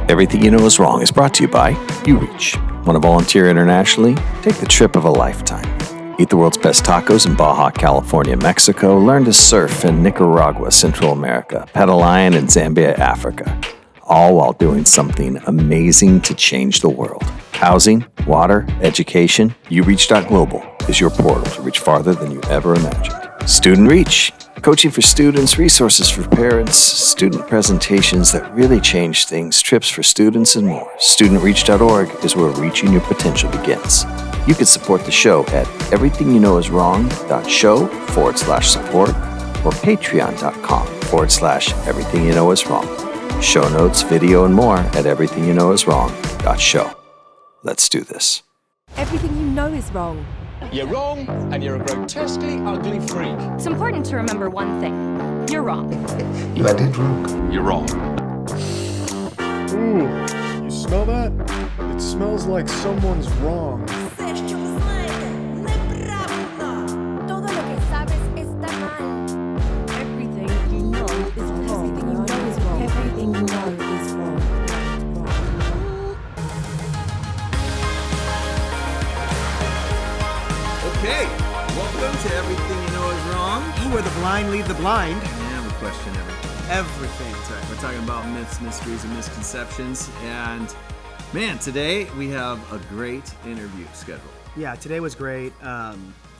Everything You Know Is Wrong is brought to you by UReach. Want to volunteer internationally? Take the trip of a lifetime. Eat the world's best tacos in Baja, California, Mexico. Learn to surf in Nicaragua, Central America. Pet a lion in Zambia, Africa. All while doing something amazing to change the world. Housing, water, education. UReach.global is your portal to reach farther than you ever imagined. Student Reach. Coaching for students, resources for parents, student presentations that really change things, trips for students, and more. StudentReach.org is where reaching your potential begins. You can support the show at everythingyounknowiswrong.show/support or patreon.com/everythingyounknowiswrong. Show notes, video, and more at everythingyounknowiswrong.show. Let's do this. Everything you know is wrong. You're wrong, and you're a grotesquely ugly freak. It's important to remember one thing. You're wrong. You are dead wrong. You're wrong. Ooh, you smell that? It smells like someone's wrong. Everything you know is wrong. Everything you know is wrong. Everything you know is wrong. Okay, welcome to Everything You Know Is Wrong. Where the blind lead the blind. And we question everything. Everything. That's right. We're talking about myths, mysteries, and misconceptions. And man, today we have a great interview scheduled. Yeah, today was great.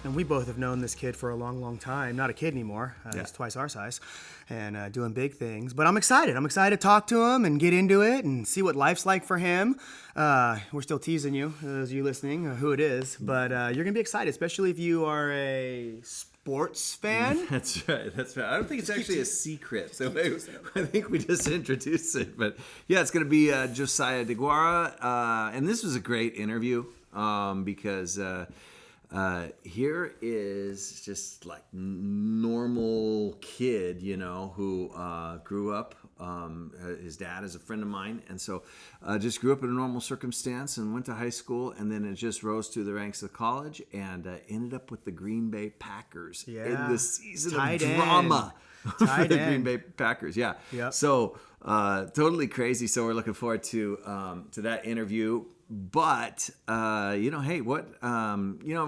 And we both have known this kid for a long, long time. Not a kid anymore. He's twice our size and doing big things. But I'm excited. I'm excited to talk to him and get into it and see what life's like for him. We're still teasing you, those of you listening, who it is. But you're going to be excited, especially if you are a sports fan. That's right. That's right. I don't think it's actually a secret. So I think we just introduced it. But yeah, it's going to be Josiah Deguara. And this was a great interview because... here is just like normal kid, you know, who grew up. His dad is a friend of mine, and so just grew up in a normal circumstance and went to high school, and then it just rose through the ranks of college and ended up with the Green Bay Packers in the season of drama for the Green Bay Packers. Yeah. Yep. So totally crazy. So we're looking forward to that interview. But, hey, what,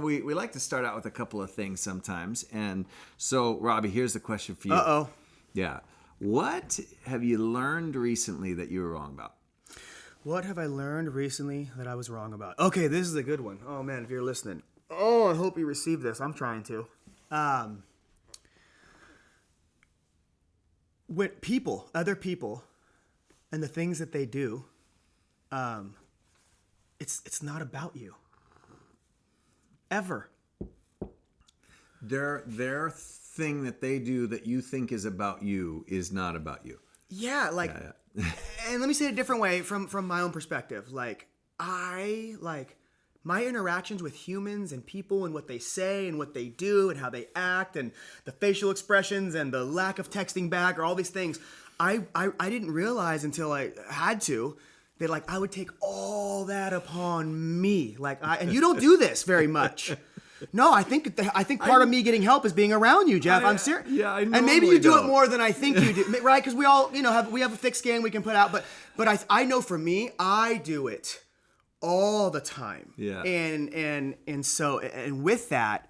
we like to start out with a couple of things sometimes. And so, Robbie, here's the question for you. Uh-oh. Yeah. What have you learned recently that you were wrong about? What have I learned recently that I was wrong about? Okay, this is a good one. Oh, man, if you're listening. Oh, I hope you receive this. I'm trying to. When other people, and the things that they do, it's not about you. Ever. Their thing that they do that you think is about you is not about you. Yeah, and let me say it a different way from my own perspective. My interactions with humans and people and what they say and what they do and how they act and the facial expressions and the lack of texting back or all these things, I didn't realize until I had to that I would take all that upon me. And you don't do this very much. No, I think part of me getting help is being around you, Jeff. I'm serious. Yeah, I know. And maybe you do it more than I think you do, right? Because we all, have a thick skin we can put out. But I know for me, I do it all the time. Yeah. And so with that,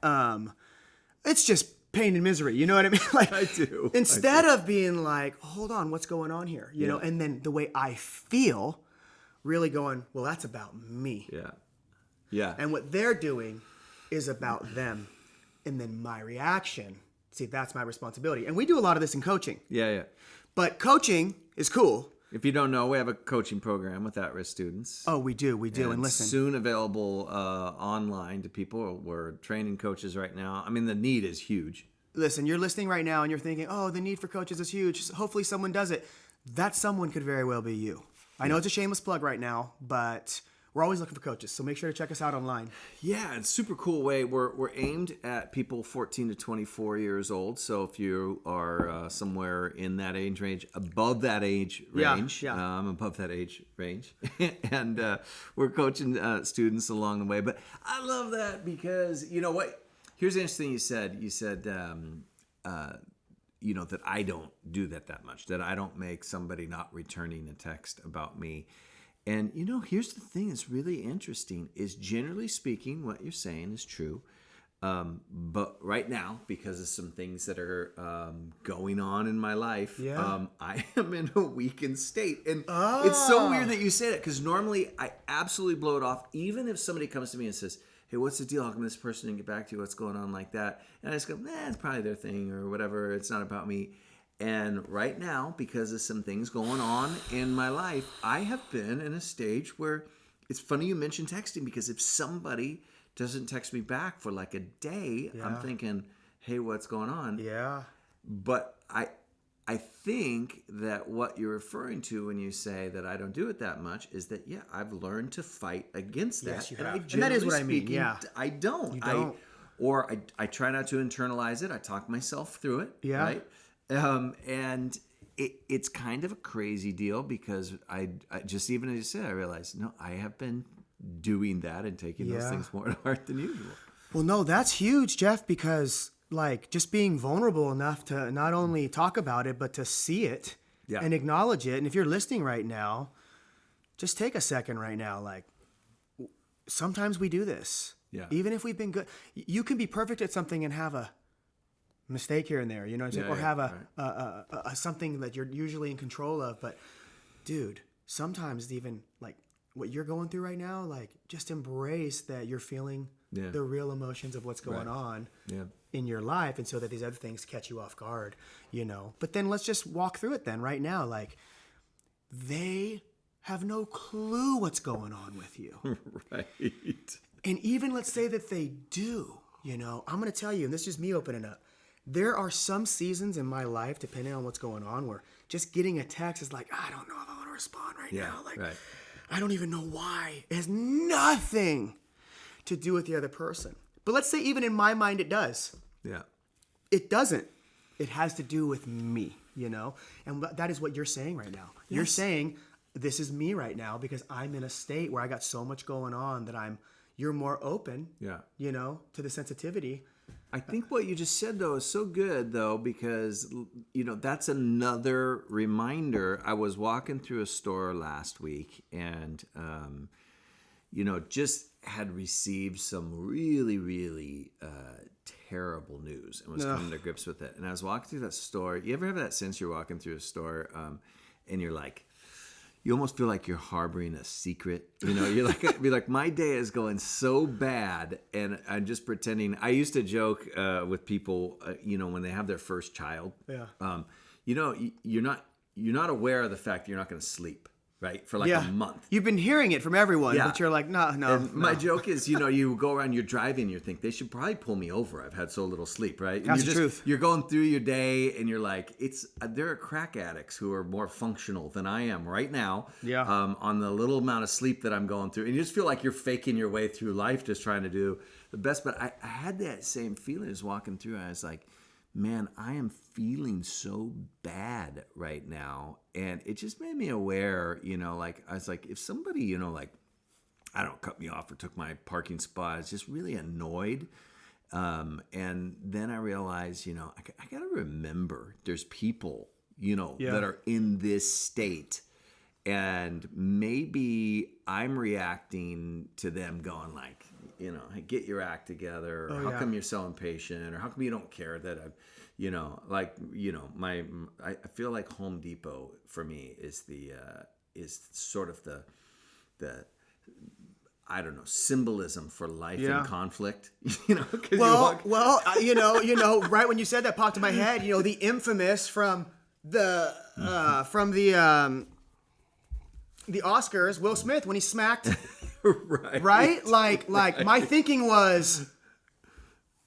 it's just pain and misery. You know what I mean? I do. Instead of being like, hold on, what's going on here? You know, and then the way I feel, really going, well, that's about me. Yeah. Yeah. And what they're doing is about them. And then my reaction, see, that's my responsibility. And we do a lot of this in coaching. Yeah. But coaching is cool. If you don't know, we have a coaching program with at-risk students. Oh, we do. And listen. Soon available online to people. We're training coaches right now. I mean, the need is huge. Listen, you're listening right now and you're thinking, oh, the need for coaches is huge. Hopefully someone does it. That someone could very well be you. I know it's a shameless plug right now, but we're always looking for coaches, so make sure to check us out online. Yeah, it's a super cool way. We're aimed at people 14 to 24 years old, so if you are somewhere in that age range, above that age range, above that age range, and we're coaching students along the way. But I love that because, you know what? Here's the interesting thing you said. You said that I don't do that much, that I don't make somebody not returning a text about me. And, here's the thing that's really interesting is generally speaking, what you're saying is true. But right now, because of some things that are going on in my life, I am in a weakened state. And it's so weird that you say that, because normally I absolutely blow it off, even if somebody comes to me and says, hey, what's the deal? How come this person didn't get back to you? What's going on like that? And I just go, it's probably their thing or whatever. It's not about me. And right now, because of some things going on in my life, I have been in a stage where it's funny you mentioned texting, because if somebody doesn't text me back for like a day, I'm thinking, hey, what's going on? Yeah. But I think that what you're referring to when you say that I don't do it that much is that, I've learned to fight against that. Yes, you and have. And that is what I mean, yeah. I don't. You don't. I try not to internalize it. I talk myself through it. Yeah. Right? And it's kind of a crazy deal, because I just, even as you said, I realized, no, I have been doing that and taking those things more to heart than usual. Well, no, that's huge, Jeff, because just being vulnerable enough to not only talk about it, but to see it and acknowledge it. And if you're listening right now, just take a second right now. Sometimes we do this. Yeah. Even if we've been good, you can be perfect at something and have a mistake here and there, you know what I'm saying? Or have a something that you're usually in control of. But dude, sometimes even what you're going through right now, just embrace that you're feeling the real emotions of what's going on in your life, and so that these other things catch you off guard, But then let's just walk through it then right now. They have no clue what's going on with you. Right. And even let's say that they do, I'm going to tell you, and this is just me opening up. There are some seasons in my life, depending on what's going on, where just getting a text is I don't know if I want to respond right now. I don't even know why. It has nothing to do with the other person. But let's say even in my mind it does. Yeah. It doesn't. It has to do with me, And that is what you're saying right now. Yes. You're saying this is me right now because I'm in a state where I got so much going on that you're more open, to the sensitivity. I think what you just said, though, is so good, though, because, that's another reminder. I was walking through a store last week and, just had received some really, really terrible news and was coming to grips with it. And I was walking through that store. You ever have that sense you're walking through a store and you're you almost feel like you're harboring a secret, you're like, my day is going so bad and I'm just pretending. I used to joke with people, when they have their first child, you're not aware of the fact that you're not going to sleep, right? For a month. You've been hearing it from everyone, but you're like, no. My joke is, you go around, you're driving, you think they should probably pull me over. I've had so little sleep, right? That's the truth. You're going through your day and you're like, there are crack addicts who are more functional than I am right now. Yeah. On the little amount of sleep that I'm going through. And you just feel like you're faking your way through life, just trying to do the best. But I had that same feeling as walking through. I was like, man, I am feeling so bad right now. And it just made me aware, I was like, if somebody, I don't cut me off or took my parking spot, I was just really annoyed. And then I realized, I got to remember there's people, that are in this state. And maybe I'm reacting to them going hey, get your act together. Or how come you're so impatient? Or how come you don't care that I've, I feel like Home Depot for me is is sort of the I don't know, symbolism for life and conflict. Right when you said that popped in my head. The infamous from the Oscars, Will Smith when he smacked. Right? Like my thinking was,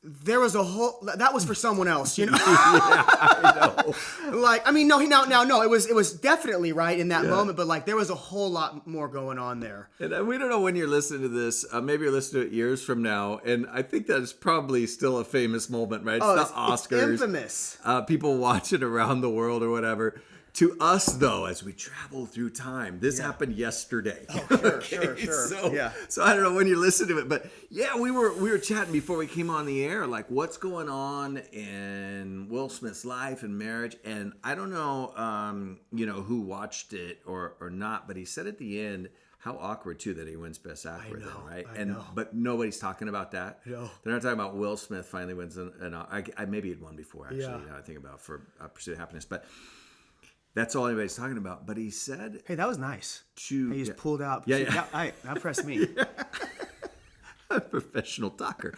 there was a whole that was for someone else, Yeah, I know. No, it was definitely right in that moment, but there was a whole lot more going on there. And we don't know when you're listening to this. Maybe you're listening to it years from now, and I think that's probably still a famous moment, right? It's the Oscars. It's infamous. People watch it around the world or whatever. To us, though, as we travel through time, this happened yesterday. Oh, sure. So I don't know when you listen to it, but yeah, we were chatting before we came on the air, like what's going on in Will Smith's life and marriage, and I don't know, who watched it or not, but he said at the end how awkward too that he wins Best Actor, right? I know. But nobody's talking about that. No. They're not talking about Will Smith finally wins I maybe he'd won before actually. Yeah. Now I think about for Pursuit of Happiness, but. That's all anybody's talking about. But he said... Hey, that was nice. He just pulled out. Yeah. That pressed me. A professional talker.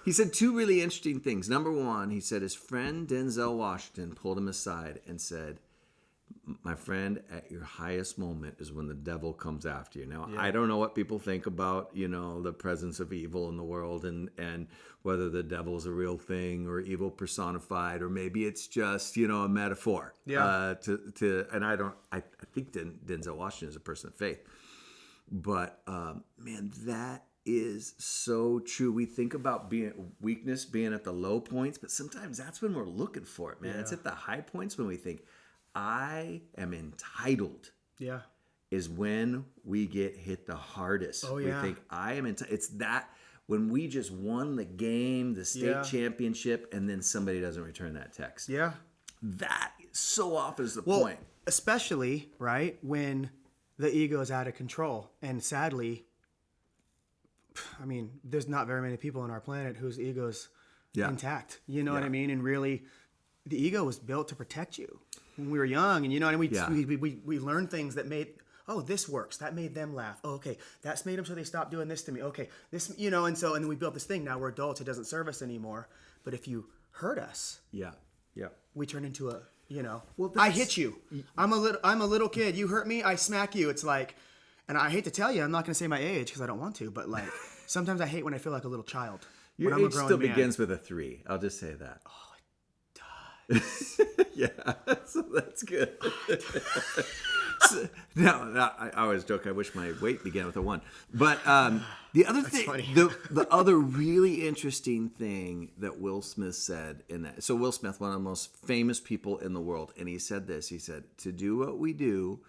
He said two really interesting things. Number one, he said his friend Denzel Washington pulled him aside and said, my friend, at your highest moment is when the devil comes after you. Now, I don't know what people think about, the presence of evil in the world and whether the devil's a real thing or evil personified, or maybe it's just, a metaphor. Yeah. And I think Denzel Washington is a person of faith. But, man, that is so true. We think about weakness being at the low points, but sometimes that's when we're looking for it, man. Yeah. It's at the high points when we think, I am entitled. Yeah. Is when we get hit the hardest. Oh, yeah. We think I am entitled. It's that when we just won the game, the state championship, and then somebody doesn't return that text. Yeah. That so often is the Well, point. especially, right, when the ego is out of control. And sadly, there's not very many people on our planet whose ego's intact. You know what I mean? And really, the ego was built to protect you. When we were young, and we learned things that made, this works. That made them laugh. Oh, okay, that's made them so they stopped doing this to me. Okay, this, and then we built this thing. Now we're adults. It doesn't serve us anymore. But if you hurt us, we turn into a, Well, I hit you. I'm a little kid. You hurt me. I smack you. It's like, and I hate to tell you, I'm not going to say my age because I don't want to. But like, sometimes I hate when I feel like a little child. Your when I'm age a grown still man. begins with a 3. I'll just say that. Yeah, so that's good. No, I always joke. I wish my weight began with a 1. But the other thing, the other really interesting thing that Will Smith said in that. So Will Smith, one of the most famous people in the world, and he said this. He said, "To do what we do,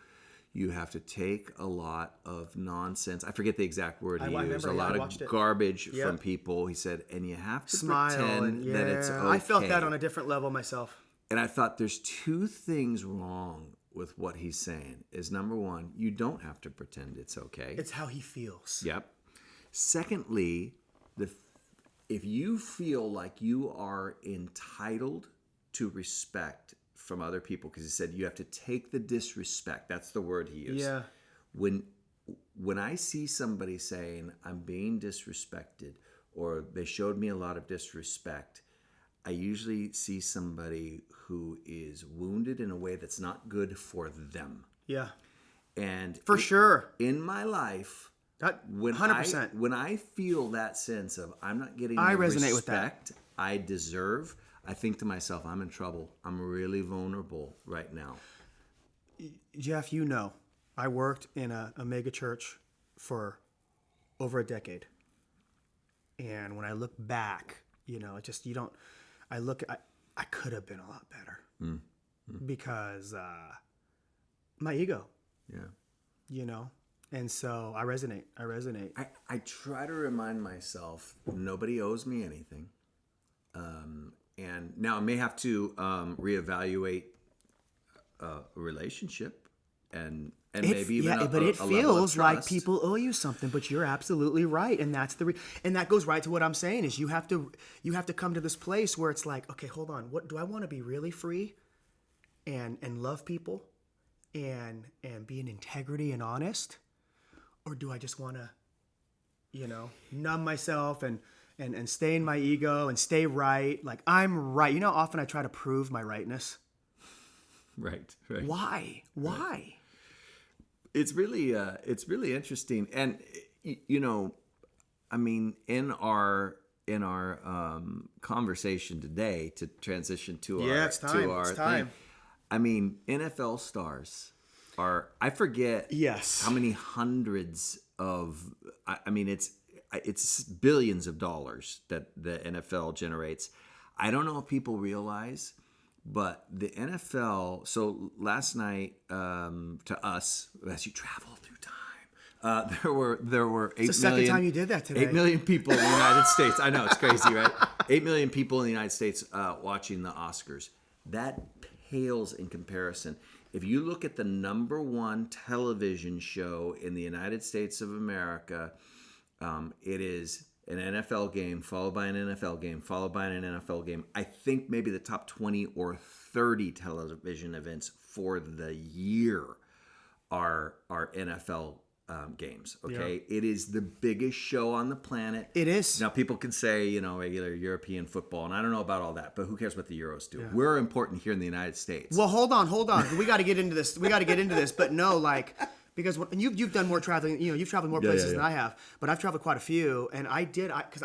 you have to take a lot of nonsense." I forget the exact word he used. A lot of garbage from people. He said, and you have to pretend that it's okay. I felt that on a different level myself. And I thought there's 2 things wrong with what he's saying. Is number one, you don't have to pretend it's okay. It's how he feels. Yep. Secondly, if you feel like you are entitled to respect from other people, because he said you have to take the disrespect. That's the word he used. Yeah. When I see somebody saying I'm being disrespected or they showed me a lot of disrespect, I usually see somebody who is wounded in a way that's not good for them. Yeah. And sure. In my life, that 100%. When I feel that sense of I'm not getting the resonate respect with that. I deserve, I think to myself, I'm in trouble. I'm really vulnerable right now. Jeff, I worked in a mega church for over a decade. And when I look back, I could have been a lot better because my ego. Yeah. And so I resonate. I try to remind myself nobody owes me anything. And now I may have to reevaluate a relationship and maybe even but it feels like trust. people owe you something. But you're absolutely right, and that's and that goes right to what I'm saying is you have to come to this place where it's like, okay, hold on, what do I want to be really free, and love people, and be in integrity and honest, or do I just want to, numb myself and stay in my ego and stay right, like I'm right. Often I try to prove my rightness. Right. Why? It's really interesting, and in our conversation today to transition to our thing. NFL stars are, I forget how many hundreds of, it's billions of dollars that the NFL generates. I don't know if people realize, But the NFL. So last night, to us, as you travel through time, there were 8 million. It's the second time you did that today. 8 million people in the United States. I know, it's crazy, right? 8 million people in the United States watching the Oscars. That pales in comparison. If you look at the number one television show in the United States of America, it is an NFL game, followed by an NFL game, followed by an NFL game. I think maybe the top 20 or 30 television events for the year are NFL games. Okay, It is the biggest show on the planet. It is. Now people can say, regular European football, and I don't know about all that, but who cares what the Euros do? We're important here in the United States. Well, hold on. We got to get into this. But no, because you've done more traveling. You've traveled more places than I have, but I've traveled quite a few, and because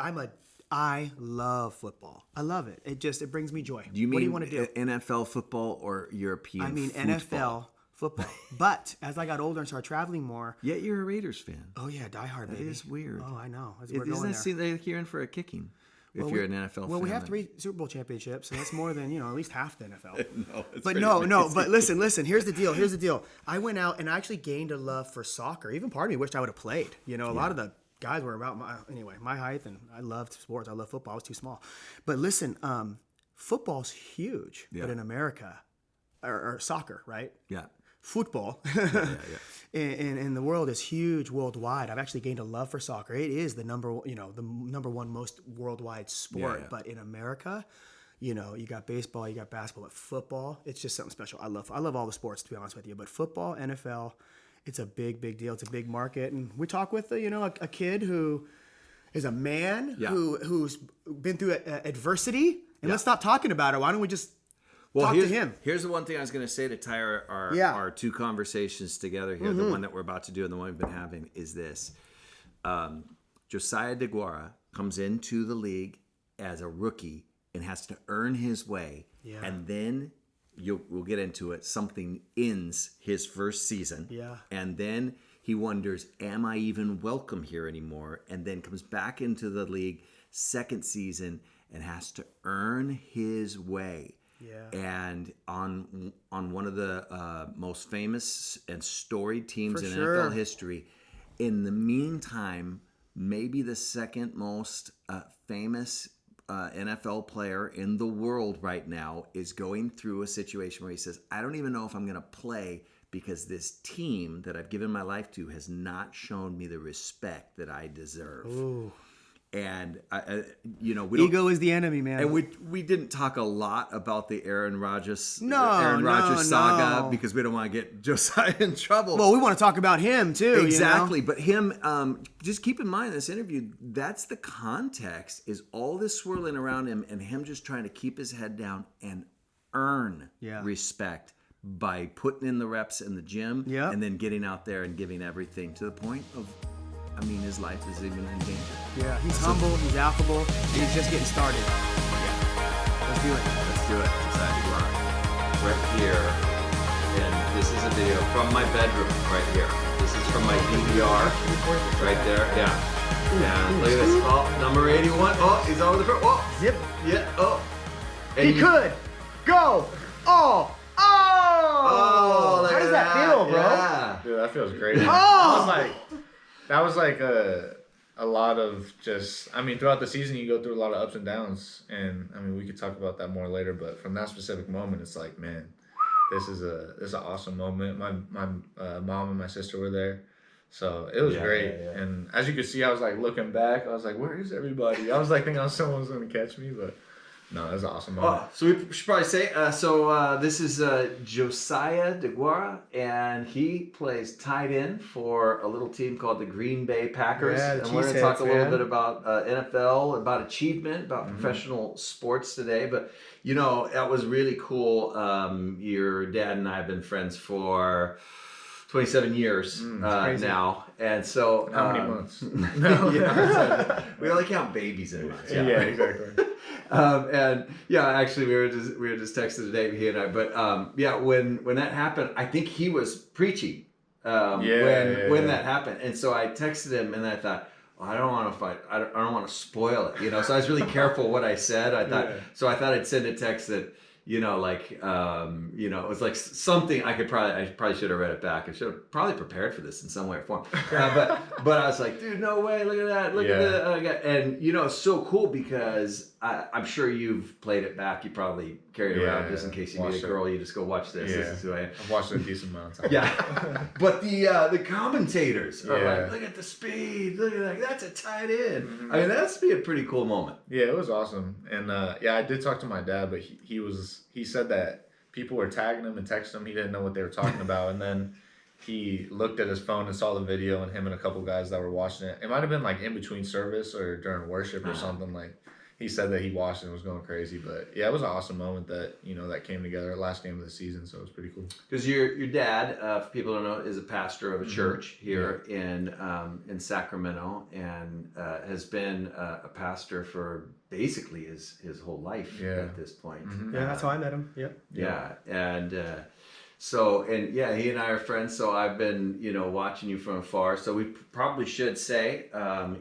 I love football. I love it. It brings me joy. Do you mean what do you want to do? NFL football or European? I mean football? NFL football. But as I got older and started traveling more, yet you're a Raiders fan. oh yeah, diehard baby. That is weird. Oh, I know. Isn't that seem like you're in for a kicking if you're an NFL fan? Well, we have 3 Super Bowl championships, and that's more than at least half the NFL. No, it's But pretty no. amazing. But listen. Here's the deal. I went out and I actually gained a love for soccer. Even part of me wished I would have played. A lot of the guys were about my height, and I loved sports. I love football. I was too small. But listen, football's huge. Yeah. But in America, or soccer, right? Yeah. Football in the world is huge worldwide. I've actually gained a love for soccer. It is the number one most worldwide sport. Yeah. But in America, you got baseball, you got basketball, but football, it's just something special. I love all the sports, to be honest with you. But football, NFL, it's a big deal. It's a big market. And we talk with a kid who is a man who's been through adversity. And let's stop talking about it. Why don't we just talk to him? Here's the one thing I was going to say to tie our two conversations together here. The one that we're about to do and the one we've been having is this. Josiah Deguara comes into the league as a rookie and has to earn his way. Yeah. And then we'll get into it. Something ends his first season. Yeah. And then he wonders, am I even welcome here anymore? And then comes back into the league second season and has to earn his way. Yeah. And on one of the most famous and storied teams in NFL history. In the meantime, maybe the second most famous NFL player in the world right now is going through a situation where he says, I don't even know if I'm going to play because this team that I've given my life to has not shown me the respect that I deserve. Ooh. And ego is the enemy, man. And we didn't talk a lot about the Aaron Rodgers saga because we don't want to get Josiah in trouble. Well, we want to talk about him too. Exactly, but him. Just keep in mind this interview. That's the context. Is all this swirling around him and him just trying to keep his head down and earn respect by putting in the reps in the gym and then getting out there and giving everything to the point of. His life is even in danger. Yeah, he's humble, he's affable, and he's just getting started. Yeah. Let's do it. Right here. And this is a video from my bedroom right here. This is from my DVR. Right there. Yeah. And look at this. Oh, number 81. Oh, he's over the front. Oh, zip. Yeah. Oh. And he could go. Oh. How does that feel, bro? Yeah. Dude, that feels great. That was like a lot of just, throughout the season you go through a lot of ups and downs, and we could talk about that more later, but from that specific moment it's like, man, this is an awesome moment. My mom and my sister were there, so it was great. Yeah. And as you could see, I was like looking back, I was like, where is everybody? I was like thinking someone was going to catch me, but no, it was an awesome moment. So we should probably say, this is Josiah Deguara, and he plays tight end for a little team called the Green Bay Packers. Yeah, and we're going to talk a little bit about NFL, about achievement, about professional sports today. But, that was really cool. Your dad and I have been friends for 27 years now. And so... How many months? We only count babies in months. Yeah, exactly. Actually, we were just texting today, he and I. But when that happened, I think he was preaching when that happened, and so I texted him, and I thought, I don't want to fight. I don't want to spoil it, So I was really careful what I said. I thought I'd send a text that, it was like something I probably should have read it back. I should have probably prepared for this in some way or form. But I was like, dude, no way, look at that, look at that. And it's so cool because I'm sure you've played it back. You probably carry it around just in case you meet a girl. You just go watch this. Yeah. This is who I am. I've watched it a decent amount of time. Yeah, but the commentators are like, look at the speed, look at that, that's a tight end. Mm-hmm. I mean, that's be a pretty cool moment. Yeah, it was awesome. And I did talk to my dad, but he said that people were tagging him and texting him. He didn't know what they were talking about. And then he looked at his phone and saw the video, and him and a couple guys that were watching it. It might have been like in between service or during worship or something. Like he said that he watched it and was going crazy. But yeah, it was an awesome moment that that came together. Last game of the season, so it was pretty cool. Because your dad, for people who don't know, is a pastor of a church here in Sacramento, and has been a pastor for basically his whole life at this point. Yeah, that's how I met him. Yep. Yeah, and he and I are friends. So I've been watching you from afar. So we probably should say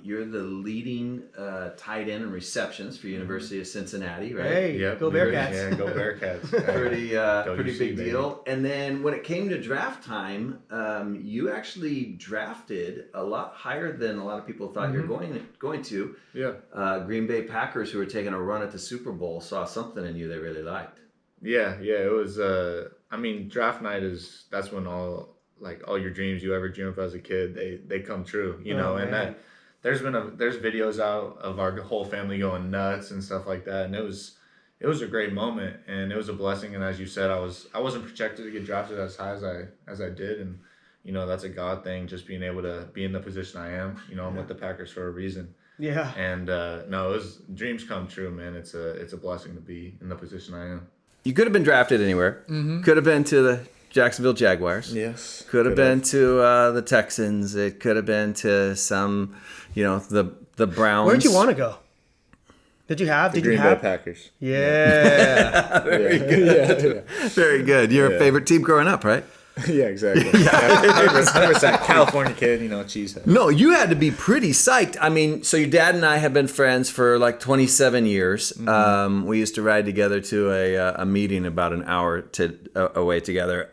you're the leading tight end in receptions for University of Cincinnati, right? Hey, go Bearcats! Yeah, go Bearcats! Pretty big deal. And then when it came to draft time, you actually drafted a lot higher than a lot of people thought you're going to. Yeah. Green Bay Packers, who were taking a run at the Super Bowl, saw something in you they really liked. Yeah, it was. Draft night that's when all your dreams you ever dreamed of as a kid they come true, and that there's videos out of our whole family going nuts and stuff like that, and it was a great moment, and it was a blessing. And as you said, I wasn't projected to get drafted as high as I did, and that's a God thing, just being able to be in the position I am. I'm with the Packers for a reason. Yeah. And it was dreams come true, man. It's a blessing to be in the position I am. You could have been drafted anywhere. Could have been to the Jacksonville Jaguars. Yes. Could have been to the Texans. It could have been to some, the Browns. Where'd you want to go? Did you have? Green Bay Packers. Yeah. Very good. Very good. You're a favorite team growing up, right? Yeah, exactly. 100% California kid, cheesehead. No, you had to be pretty psyched. I mean, so your dad and I have been friends for like 27 years. We used to ride together to a meeting about an hour away together.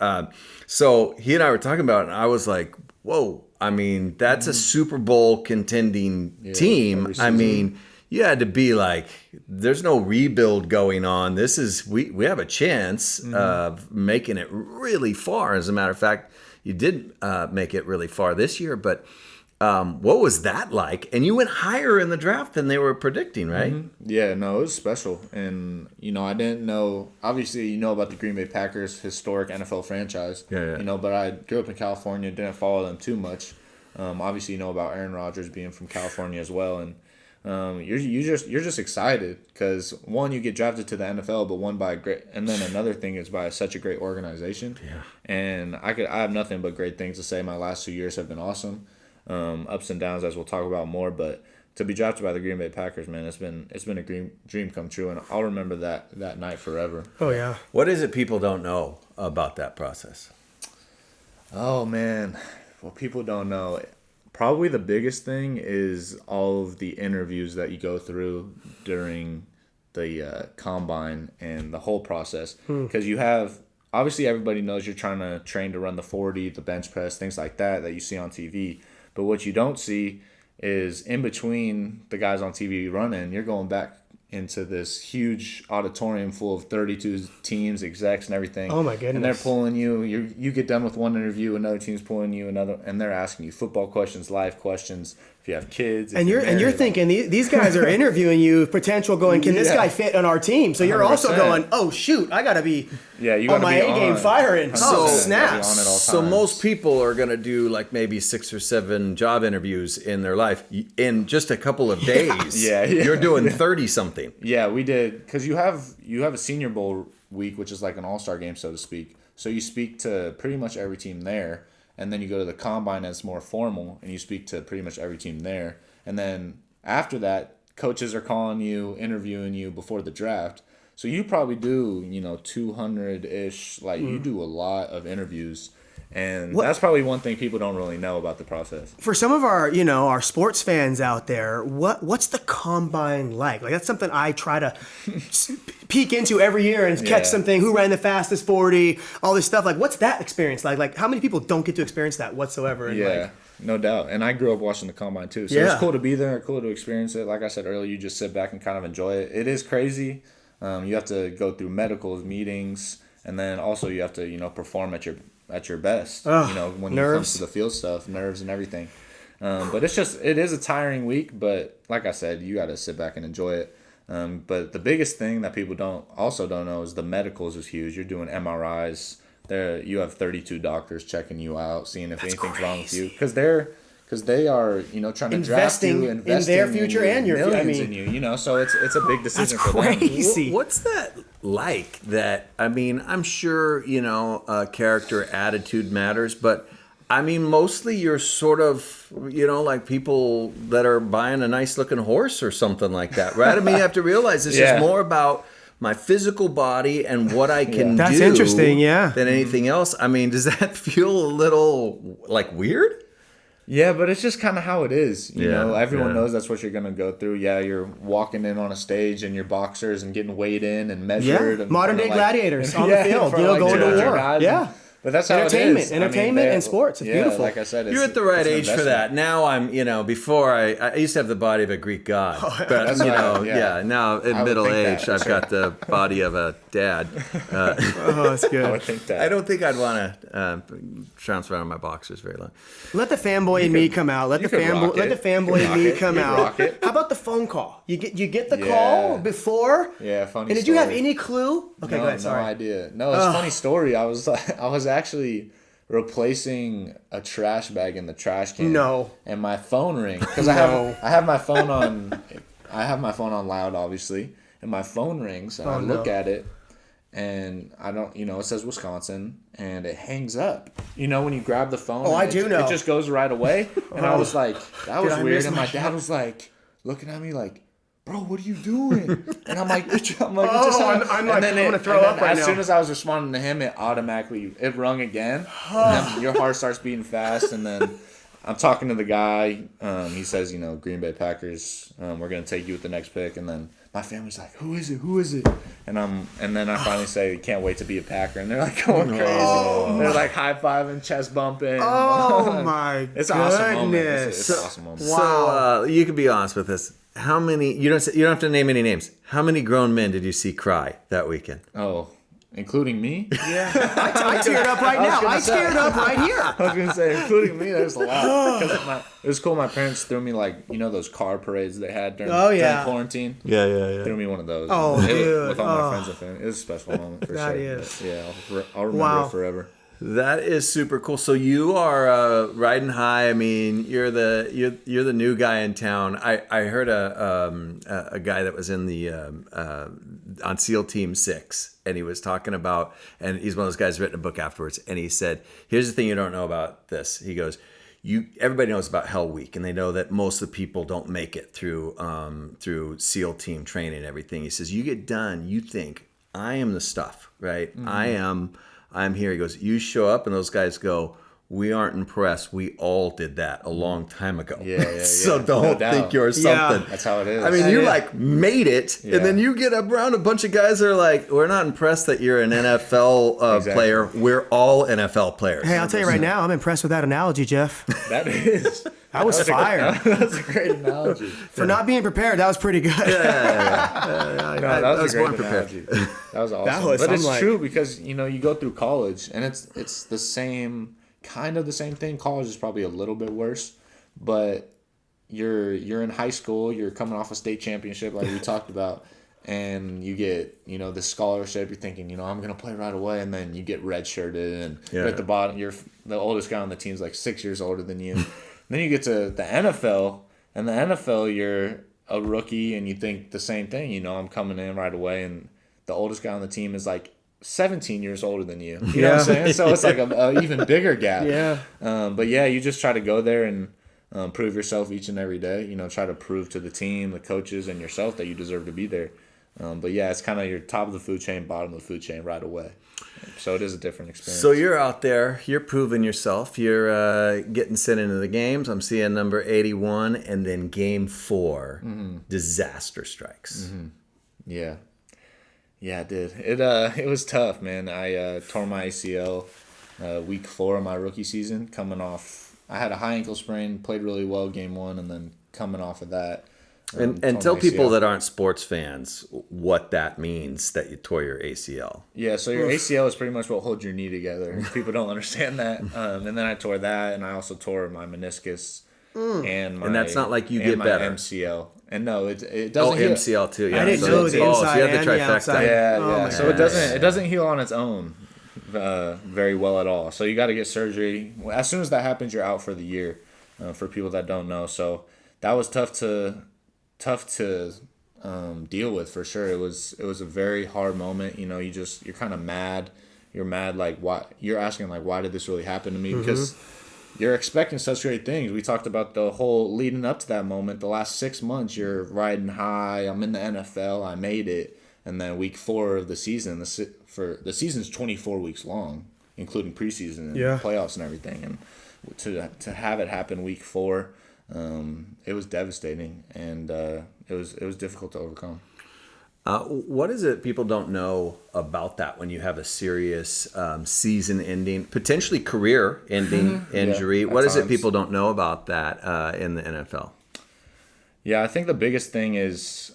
So he and I were talking about it, and I was like, whoa. I mean, that's a Super Bowl contending team. I mean, you had to be like, there's no rebuild going on. This is we have a chance of making it really far. As a matter of fact, you did make it really far this year. But what was that like? And you went higher in the draft than they were predicting, right? Yeah, no, it was special. And I didn't know. Obviously, about the Green Bay Packers, historic NFL franchise. Yeah. But I grew up in California, didn't follow them too much. Obviously, about Aaron Rodgers being from California as well, and you're just excited because one, you get drafted to the NFL, but one by a great, and then another thing is by such a great organization. Yeah. And I have nothing but great things to say. My last 2 years have been awesome, ups and downs as we'll talk about more. But to be drafted by the Green Bay Packers, man, it's been a dream come true, and I'll remember that night forever. Oh yeah. What is it people don't know about that process? Oh man, well, people don't know. Probably the biggest thing is all of the interviews that you go through during the combine and the whole process. Because you have, obviously everybody knows you're trying to train to run the 40, the bench press, things like that you see on TV. But what you don't see is in between the guys on TV running, you're going back into this huge auditorium full of 32 teams, execs, and everything. Oh my goodness! And they're pulling you. You get done with one interview, another team's pulling you, another, and they're asking you football questions, life questions. If you have kids, and you're thinking these guys are interviewing you, potential going, can this guy fit on our team? So you're 100%. Also going, oh shoot, I gotta be on my A game firing. So snaps. So most people are gonna do like maybe 6 or 7 job interviews in their life in just a couple of days. Yeah. You're doing 30 something. Yeah, we did, because you have a Senior Bowl week, which is like an all-star game, so to speak. So you speak to pretty much every team there. And then you go to the combine that's more formal, and you speak to pretty much every team there. And then after that, coaches are calling you, interviewing you before the draft. So you probably do, 200-ish. Like, you do a lot of interviews. And that's probably one thing people don't really know about the process. For some of our, our sports fans out there, what's the combine like? Like, that's something I try to peek into every year and catch something. Who ran the fastest 40? All this stuff. Like, what's that experience like? Like, how many people don't get to experience that whatsoever? And no doubt. And I grew up watching the combine too. So it's cool to be there, cool to experience it. Like I said earlier, you just sit back and kind of enjoy it. It is crazy. You have to go through medicals, meetings, and then also you have to, perform at your best. When it comes to the field stuff, nerves and everything. But it is a tiring week. But like I said, you got to sit back and enjoy it. But the biggest thing that people don't know is the medicals is huge. You're doing MRIs. You have 32 doctors checking you out, seeing if anything's wrong with you, because they are trying to draft you, investing in their future and your future. In you. So it's a big decision for them. Crazy. What's that like? I'm sure character, attitude matters, but mostly you're sort of like people that are buying a nice looking horse or something like that, right? You have to realize this is more about my physical body and what I can do. That's interesting, than anything else. Does that feel a little like weird? Yeah, but it's just kind of how it is. Everyone knows that's what you're going to go through. Yeah, you're walking in on a stage and you're boxers and getting weighed in and measured. And modern day gladiators on the field, going to war. Yeah. But that's how entertainment and sports. It's beautiful. Like I said, you're at the right age for that. Now I'm, before I used to have the body of a Greek god, but now in middle age I've got the body of a dad. That's good. I would think that. I don't think I'd want to trounce around my boxers very long. Let the fanboy in me come out. Let the fanboy in me come out. How about the phone call? You get the call before. Yeah, funny. And did you have any clue? Okay, go ahead. Sorry. No idea. No, it's a funny story. I was actually replacing a trash bag in the trash can. No. And my phone rings because I have my phone on loud, obviously, and my phone rings and I look at it and I don't, it says Wisconsin and it hangs up. When you grab the phone, I do know. It just goes right away. And I was like, that was weird. And my dad was like looking at me like, bro, what are you doing? And I'm like, I'm going to throw up right now. As soon as I was responding to him, it rung again. And then your heart starts beating fast. And then I'm talking to the guy. He says, Green Bay Packers, we're going to take you with the next pick. And then my family's like, who is it? And then I finally say, can't wait to be a Packer. And they're like going crazy. They're like high-fiving, chest bumping. Oh, my goodness. It's an awesome moment. It's an awesome moment. Wow. So you can be honest with this. How many? You don't have to name any names. How many grown men did you see cry that weekend? Oh, including me? Yeah, I teared up right now. I teared up right here. I was gonna say, including me. There's a lot. It was cool. My parents threw me those car parades they had during quarantine. Yeah. Threw me one of those. Oh, dude. With all my friends and family. It was a special moment for that sure. Is. But, I'll remember it forever. That is super cool. So you are riding high. You're the new guy in town. I heard a guy that was in the on SEAL Team 6, and he was talking about, and he's one of those guys who written a book afterwards, and he said, "Here's the thing you don't know about this." He goes, everybody knows about Hell Week, and they know that most of the people don't make it through SEAL Team training and everything. He says, you get done, you think, I am the stuff, right? Mm-hmm. I'm here. He goes, you show up and those guys go, we aren't impressed. We all did that a long time ago. Yeah. So don't think you're something. That's how it is. You made it, and then you get around a bunch of guys that are like, we're not impressed that you're an NFL player. We're all NFL players. Hey, I'll tell you right now, I'm impressed with that analogy, Jeff. That is. That was fire. That's a great analogy. For not being prepared, that was pretty good. That was a great analogy. That was awesome. But it's true because, you go through college, and it's the same... kind of the same thing. College is probably a little bit worse, but you're in high school, you're coming off a state championship like we talked about, and you get this scholarship. You're thinking, I'm gonna play right away, and then you get redshirted, and you're at the bottom. You're the oldest guy on the team's like 6 years older than you. Then you get to the NFL, and the NFL you're a rookie, and you think the same thing. I'm coming in right away, and the oldest guy on the team is like 17 years older than you. You know what I'm saying? So it's like a even bigger gap. Yeah. But you just try to go there and prove yourself each and every day. Try to prove to the team, the coaches, and yourself that you deserve to be there. But yeah, it's kind of your top of the food chain, bottom of the food chain right away. So it is a different experience. So you're out there, you're proving yourself, you're getting sent into the games. I'm seeing number 81, and then game 4, disaster strikes. Yeah, it did. It was tough, man. I tore my ACL week 4 of my rookie season, coming off. I had a high ankle sprain, played really well game 1, and then coming off of that. And tell people that aren't sports fans what that means, that you tore your ACL. Yeah, so your ACL is pretty much what holds your knee together. People don't understand that. And then I tore that, and I also tore my meniscus and that's not like you get my better. MCL. And no, it doesn't. Oh, heal. MCL too. Yeah. I didn't know the so inside you have the and the trifecta. outside. Yeah. my So it doesn't heal on its own very well at all. So you got to get surgery. As soon as that happens, you're out for the year. For people that don't know, so that was tough to deal with for sure. It was a very hard moment. You know, you're kind of mad. You're mad, like, why? You're asking, like, why did this really happen to me? Because you're expecting such great things. We talked about the whole leading up to that moment. The last 6 months, you're riding high. I'm in the NFL. I made it. And then week 4 of the season, the season's 24 weeks long, including preseason and playoffs and everything. And to have it happen week 4, it was devastating, and it was difficult to overcome. What is it people don't know about that when you have a serious season-ending, potentially career-ending injury? What is it people don't know about that in the NFL? Yeah, I think the biggest thing is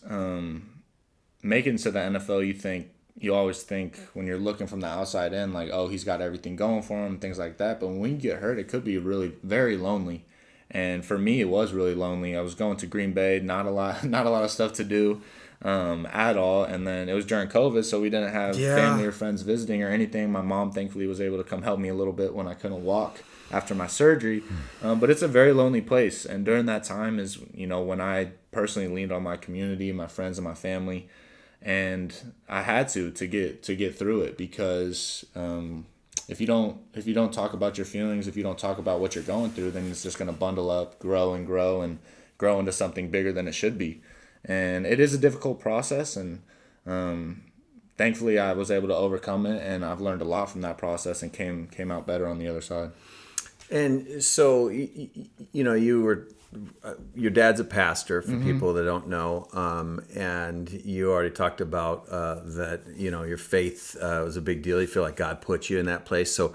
making it to the NFL. You always think when you're looking from the outside in, like, oh, he's got everything going for him, things like that. But when you get hurt, it could be really very lonely. And for me, it was really lonely. I was going to Green Bay, not a lot of stuff to do at all. And then it was during COVID, so we didn't have family or friends visiting or anything. My mom, thankfully, was able to come help me a little bit when I couldn't walk after my surgery. But it's a very lonely place. And during that time is, when I personally leaned on my community, my friends and my family. And I had to get through it, because if you don't talk about your feelings, if you don't talk about what you're going through, then it's just going to bundle up, grow and grow into something bigger than it should be. And it is a difficult process, and thankfully I was able to overcome it, and I've learned a lot from that process and came out better on the other side. And so, you were, your dad's a pastor, for people that don't know, and you already talked about that, your faith was a big deal. You feel like God put you in that place. So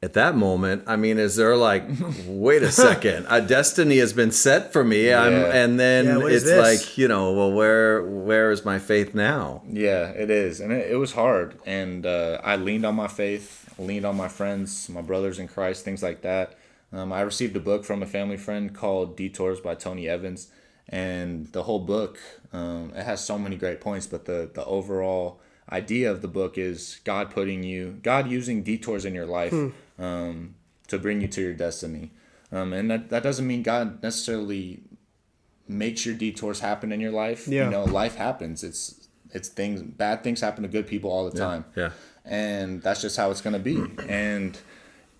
at that moment, I mean, is there like, wait a second, a destiny has been set for me, and then it's like, well, where is my faith now? Yeah, it is. And it was hard. And I leaned on my faith, leaned on my friends, my brothers in Christ, things like that. I received a book from a family friend called Detours by Tony Evans. And the whole book, it has so many great points, but the overall idea of the book is God using detours in your life to bring you to your destiny. And that doesn't mean God necessarily makes your detours happen in your life. Yeah. Life happens. It's things, bad things happen to good people all the time. Yeah. And that's just how it's going to be. And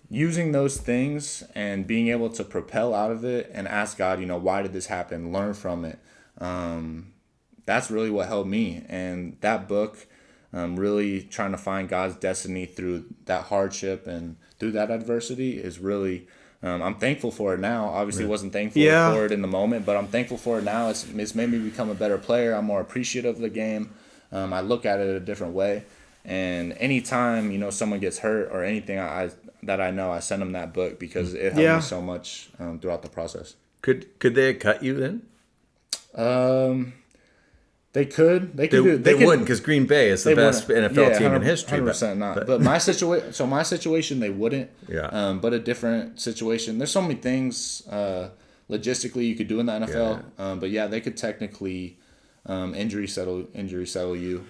using those things and being able to propel out of it and ask God, why did this happen? Learn from it. That's really what helped me. And that book, really trying to find God's destiny through that hardship and through that adversity is really, I'm thankful for it now. Obviously wasn't thankful for it in the moment, but I'm thankful for it now. It's made me become a better player. I'm more appreciative of the game. I look at it a different way. And anytime, someone gets hurt or anything, I send them that book, because it helped me so much throughout the process. Could they have cut you then? They could. They wouldn't, because Green Bay is the best NFL team in history. 100% not. But my situation, they wouldn't. Yeah. But a different situation. There's so many things logistically you could do in the NFL. Yeah. But yeah, they could technically injury settle you.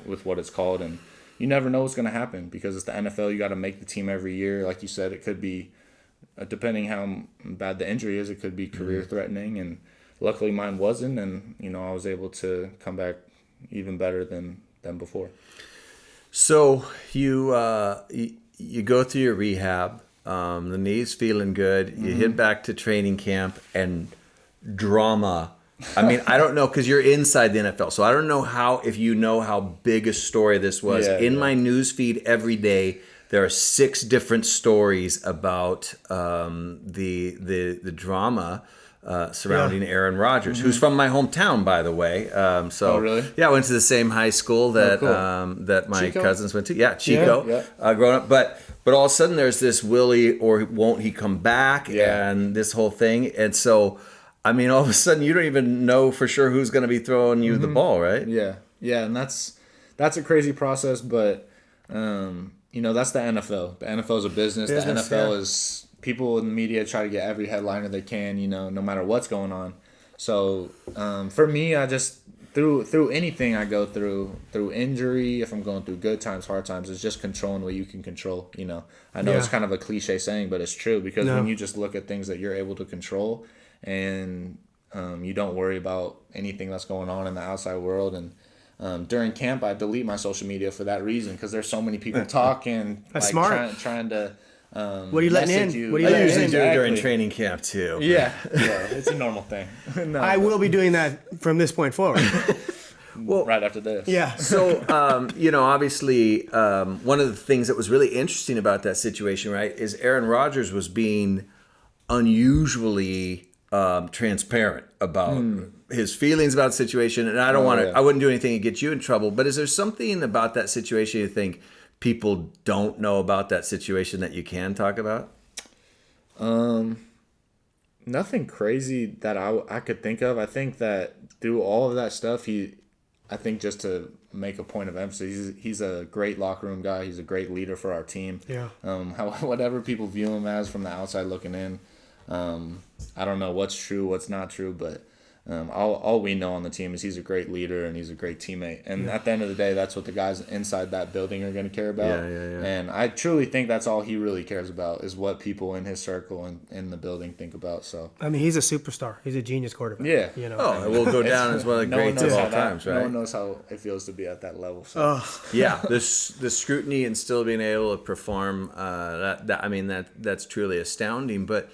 With what it's called, and you never know what's going to happen, because it's the NFL. You got to make the team every year. Like you said, it could be, depending how bad the injury is, it could be career threatening, and luckily mine wasn't, and I was able to come back even better than before. So you go through your rehab, the knee's feeling good. You head back to training camp, and drama I mean, I don't know because you're inside the NFL, so I don't know if you know how big a story this was. In my news feed every day, there are 6 different stories about the drama surrounding Aaron Rodgers, who's from my hometown, by the way. So, really? Yeah, I went to the same high school that that my Chico? cousins went to. Yeah, Chico, growing up. But all of a sudden, there's this will he or won't he come back, and this whole thing. And so, I mean, all of a sudden, you don't even know for sure who's going to be throwing you the ball, right? Yeah, and that's a crazy process, but that's the NFL. The NFL is a business. The NFL is people in the media try to get every headliner they can, no matter what's going on. So for me, I just through anything I go through injury, if I'm going through good times, hard times, it's just controlling what you can control. I know it's kind of a cliche saying, but it's true because when you just look at things that you're able to control and you don't worry about anything that's going on in the outside world. And during camp, I delete my social media for that reason because there's so many people talking, that's smart. trying to. What are you letting in? I usually do it during training camp too. Yeah, it's a normal thing. I will be doing that from this point forward. Well, right after this. Yeah. So, obviously, one of the things that was really interesting about that situation, right, is Aaron Rodgers was being unusually transparent about his feelings about the situation. And I don't I wouldn't do anything to get you in trouble. But is there something about that situation you think people don't know about that situation that you can talk about? Nothing crazy that I could think of. I think that through all of that stuff, I think just to make a point of emphasis, he's a great locker room guy. He's a great leader for our team. Yeah. Whatever people view him as from the outside looking in, I don't know what's true, what's not true, but all we know on the team is he's a great leader and he's a great teammate. And at the end of the day, that's what the guys inside that building are going to care about. Yeah. And I truly think that's all he really cares about is what people in his circle and in the building think about. So I mean, he's a superstar. He's a genius quarterback. Yeah. Oh, it will go down as one of the greats of all times, right? No one knows how it feels to be at that level. So. Yeah, the scrutiny and still being able to perform, that's truly astounding. But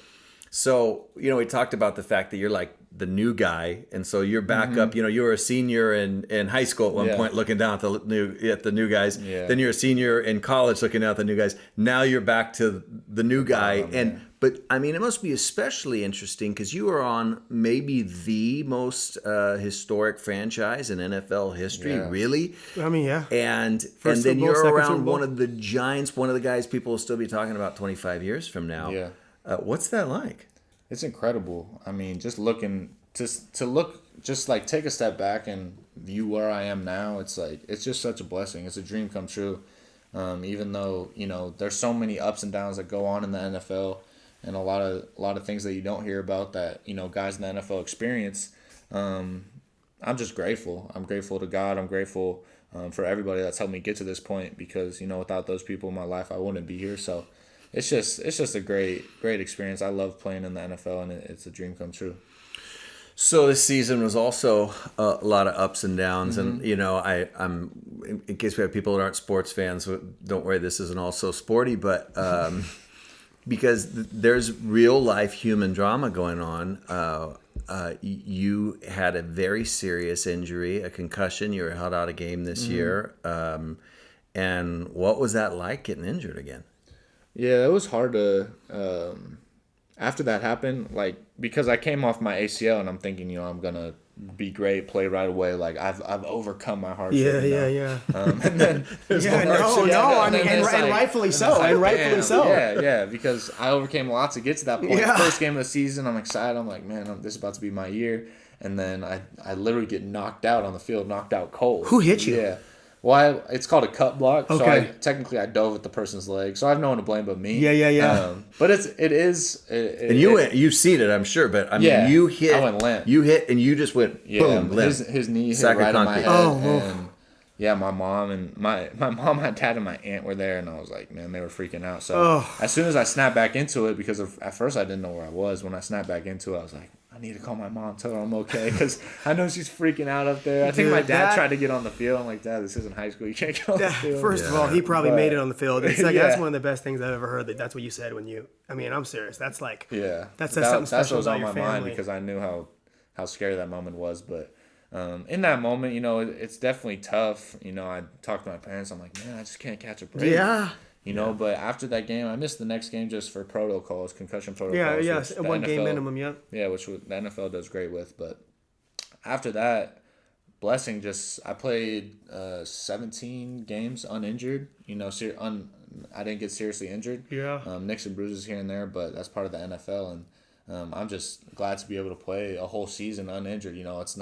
so, we talked about the fact that you're like the new guy, and so you're back up. You were a senior in high school at one point, looking down at the new guys. Yeah. Then you're a senior in college, looking down at the new guys. Now you're back to the new guy, but I mean, it must be especially interesting because you are on maybe the most historic franchise in NFL history, really. I mean, yeah. And then you're around one of the giants, one of the guys people will still be talking about 25 years from now. Yeah. What's that like? It's incredible. I mean, just like take a step back and view where I am now. It's like, it's just such a blessing. It's a dream come true. Even though, there's so many ups and downs that go on in the NFL and a lot of things that you don't hear about that, guys in the NFL experience. I'm just grateful. I'm grateful to God. I'm grateful for everybody that's helped me get to this point because, without those people in my life, I wouldn't be here. So it's just a great experience. I love playing in the NFL, and it's a dream come true. So this season was also a lot of ups and downs, and I'm in case we have people that aren't sports fans, don't worry, this isn't all so sporty, but because there's real life human drama going on. You had a very serious injury, a concussion. You were held out of game this year, and what was that like getting injured again? Yeah, it was hard to, after that happened, because I came off my ACL and I'm thinking, I'm going to be great, play right away. Like, I've overcome my hardship. Yeah. And then and rightfully so. Yeah, because I overcame a lot to get to that point. Yeah. First game of the season, I'm excited. I'm like, man, this is about to be my year. And then I literally get knocked out on the field, knocked out cold. Who hit you? Yeah. Well, it's called a cut block, okay. So I dove at the person's leg, so I have no one to blame but me. Yeah. But it is. And you've seen it, I'm sure. But I mean, you hit. I went limp. You hit, and you just went boom, limp. His knee hit Sack right on my head. Oh. And my mom and my mom, my dad, and my aunt were there, and I was like, man, they were freaking out. So as soon as I snapped back into it, because at first I didn't know where I was. When I snapped back into it, I was like, I need to call my mom, tell her I'm okay, because I know she's freaking out up there. I think my dad tried to get on the field. I'm like, Dad, this isn't high school. You can't get on the field. First of all, he probably made it on the field. It's like that's one of the best things I've ever heard. That's what you said when you. I mean, I'm serious. That's like. Yeah. That's something special what was about on your my family. mind because I knew how how scary that moment was. But in that moment, it's definitely tough. I talked to my parents. I'm like, man, I just can't catch a break. Yeah. But after that game, I missed the next game just for protocols, concussion protocols. Yeah, which the one game NFL minimum, yep. Yeah, which the NFL does great with. But after that, blessing, I played 17 games uninjured. I didn't get seriously injured. Yeah. Nicks and bruises here and there, but that's part of the NFL, and I'm just glad to be able to play a whole season uninjured. It's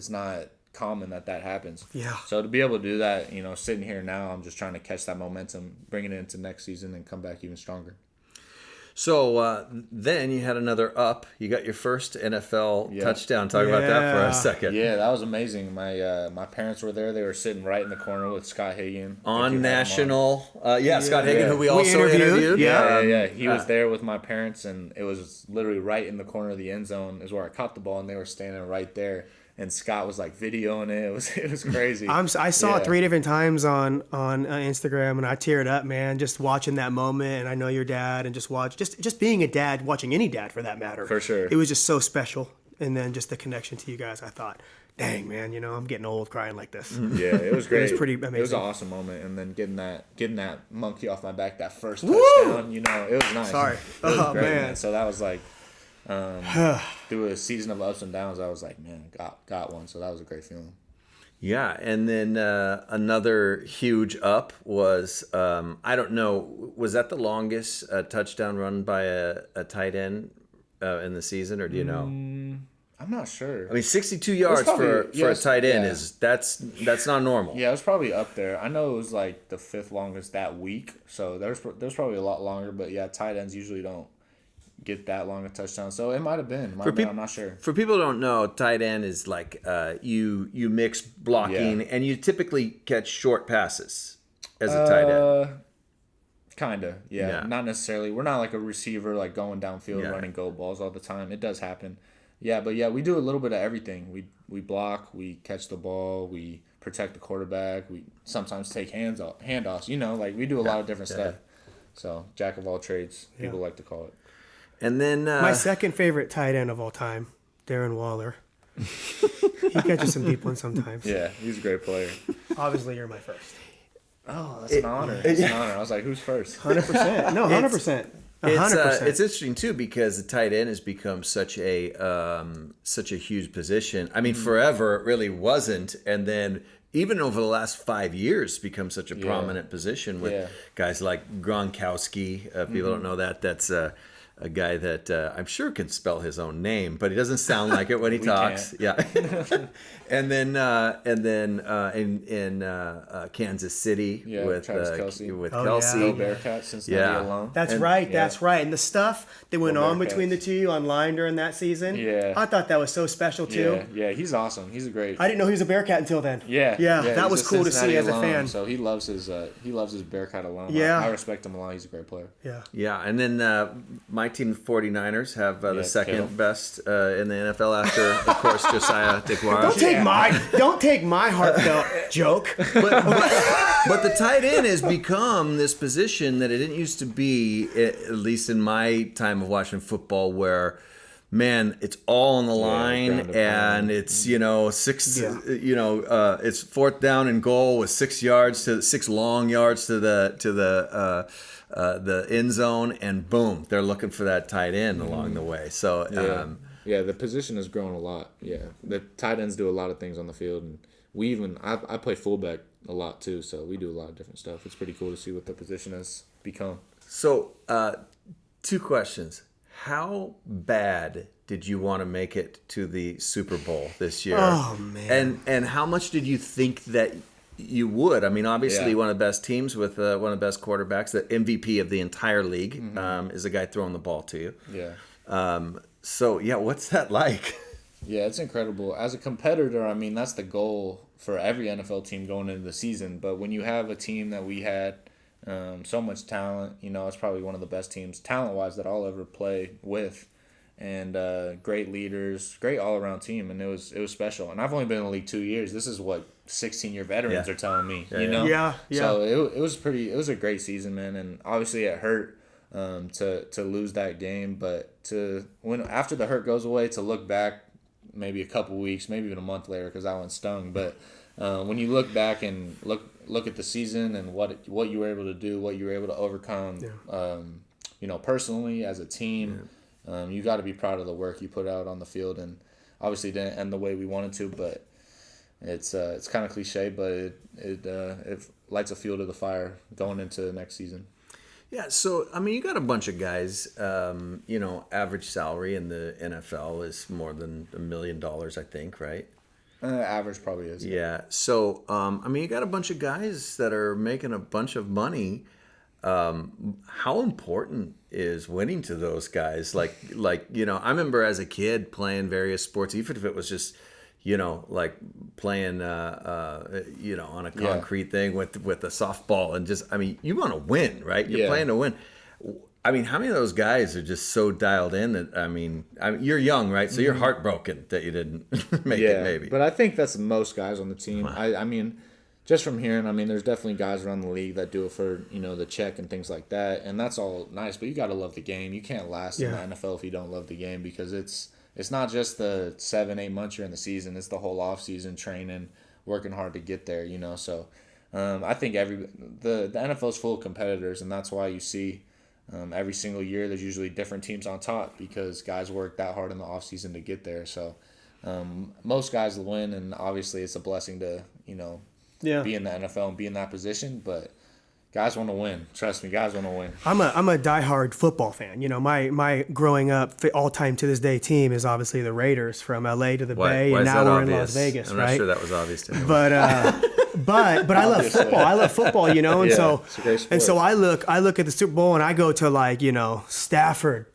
not common that happens. Yeah. So to be able to do that, sitting here now, I'm just trying to catch that momentum, bring it into next season, and come back even stronger. So then you had another up. You got your first NFL touchdown. Talk about that for a second. Yeah, that was amazing. My parents were there. They were sitting right in the corner with Scott Hagan. On national. Scott Hagan, who we also interviewed. Yeah. He was there with my parents, and it was literally right in the corner of the end zone is where I caught the ball, and they were standing right there. And Scott was like videoing it. It was crazy. I saw it 3 different times on Instagram, and I teared up, man, just watching that moment. And I know your dad, and just being a dad, watching any dad for that matter. For sure. It was just so special. And then just the connection to you guys, I thought, dang, man, I'm getting old crying like this. Yeah, it was great. It was pretty amazing. It was an awesome moment, and then getting that monkey off my back, that first touchdown, it was nice. Sorry. It was great, man. So that was like. Through a season of ups and downs, I was like, man, got one. So that was a great feeling. Yeah, and then another huge up was, I don't know, was that the longest touchdown run by a tight end in the season, or do you know? I'm not sure. I mean, 62 yards for a tight end that's not normal. Yeah, it was probably up there. I know it was like the 5th longest that week, so there's probably a lot longer. But yeah, tight ends usually don't get that long a touchdown, so it might have been. I'm not sure. For people who don't know, tight end is like you mix blocking and you typically catch short passes as a tight end. Kinda, yeah. Not necessarily. We're not like a receiver like going downfield running go balls all the time. It does happen. Yeah, but we do a little bit of everything. We block, we catch the ball, we protect the quarterback, we sometimes take handoffs. Like we do a lot of different stuff. So jack of all trades, people like to call it. And then my second favorite tight end of all time, Darren Waller. He catches some deep ones sometimes. Yeah, he's a great player. Obviously, you're my first. Oh, that's an honor. It's an honor. I was like, who's first? 100%. No, 100%. 100%. It's interesting too because the tight end has become such a huge position. I mean, forever it really wasn't, and then even over the last 5 years, become such a prominent position with guys like Gronkowski. People don't know that. That's a guy that I'm sure can spell his own name, but he doesn't sound like it when he talks. Can't. Yeah. and then in Kansas City with Kelsey. Kelsey. No Bearcat, Cincinnati alone. That's right. That's right. And the stuff that went on between the two online during that season, I thought that was so special too. Yeah, he's awesome. He's a great. I didn't know he was a Bearcat until then. Yeah. That was cool to see as a fan. So he loves his Bearcat alone. Yeah. I respect him a lot. He's a great player. Yeah, and then my team 49ers have the second best in the NFL after, of course, Josiah Deguara. Don't take my heartfelt joke. But the tight end has become this position that it didn't used to be, at least in my time of watching football, where, man, it's all on the line, and it's it's 4th down and goal with 6 long yards to the end zone, and boom, they're looking for that tight end along the way. So the position has grown a lot. Yeah, the tight ends do a lot of things on the field, and I play fullback a lot too, so we do a lot of different stuff. It's pretty cool to see what the position has become. So 2 questions. How bad did you want to make it to the Super Bowl this year? Oh, man. And how much did you think that you would? I mean, obviously one of the best teams with one of the best quarterbacks, the MVP of the entire league, is the guy throwing the ball to you. Yeah. What's that like? Yeah, it's incredible. As a competitor, I mean, that's the goal for every NFL team going into the season. But when you have a team that we had, so much talent, it's probably one of the best teams talent-wise that I'll ever play with. And great leaders, great all-around team, and it was special. And I've only been in the league 2 years. This is what 16-year veterans are telling me, Yeah. So it was a great season, man. And obviously it hurt to lose that game, but after the hurt goes away, to look back maybe a couple weeks, maybe even a month later because that one stung. But when you look back and look at the season and what you were able to do, what you were able to overcome, personally as a team, you got to be proud of the work you put out on the field. And obviously didn't end the way we wanted to, but it's kind of cliche, but it lights a fuel to the fire going into next season. Yeah, so, I mean, you got a bunch of guys, average salary in the NFL is more than $1 million, I think, right? Average probably is. Yeah, so, you got a bunch of guys that are making a bunch of money. How important is winning to those guys? Like, I remember as a kid playing various sports, even if it was just, like playing, on a concrete thing with a softball and just, you want to win, right? You're playing to win. How many of those guys are just so dialed in that, you're young, right? So you're heartbroken that you didn't make it, maybe. But I think that's most guys on the team. Wow. Just from hearing, there's definitely guys around the league that do it for, the check and things like that. And that's all nice, but you got to love the game. You can't last in the NFL if you don't love the game because it's not just the 7-8 months you're in the season. It's the whole off season training, working hard to get there, So I think the NFL is full of competitors, and that's why you see every single year there's usually different teams on top because guys work that hard in the off season to get there. So most guys will win, and obviously it's a blessing to, be in the NFL and be in that position, but guys want to win. Trust me, guys want to win. I'm a diehard football fan. My growing up all time to this day team is obviously the Raiders from LA to the Bay, and now we're in Las Vegas, I'm right? not sure that was obvious to anyone. But I love football. I love football, and it's a great sport. and so I look at the Super Bowl and I go to Stafford.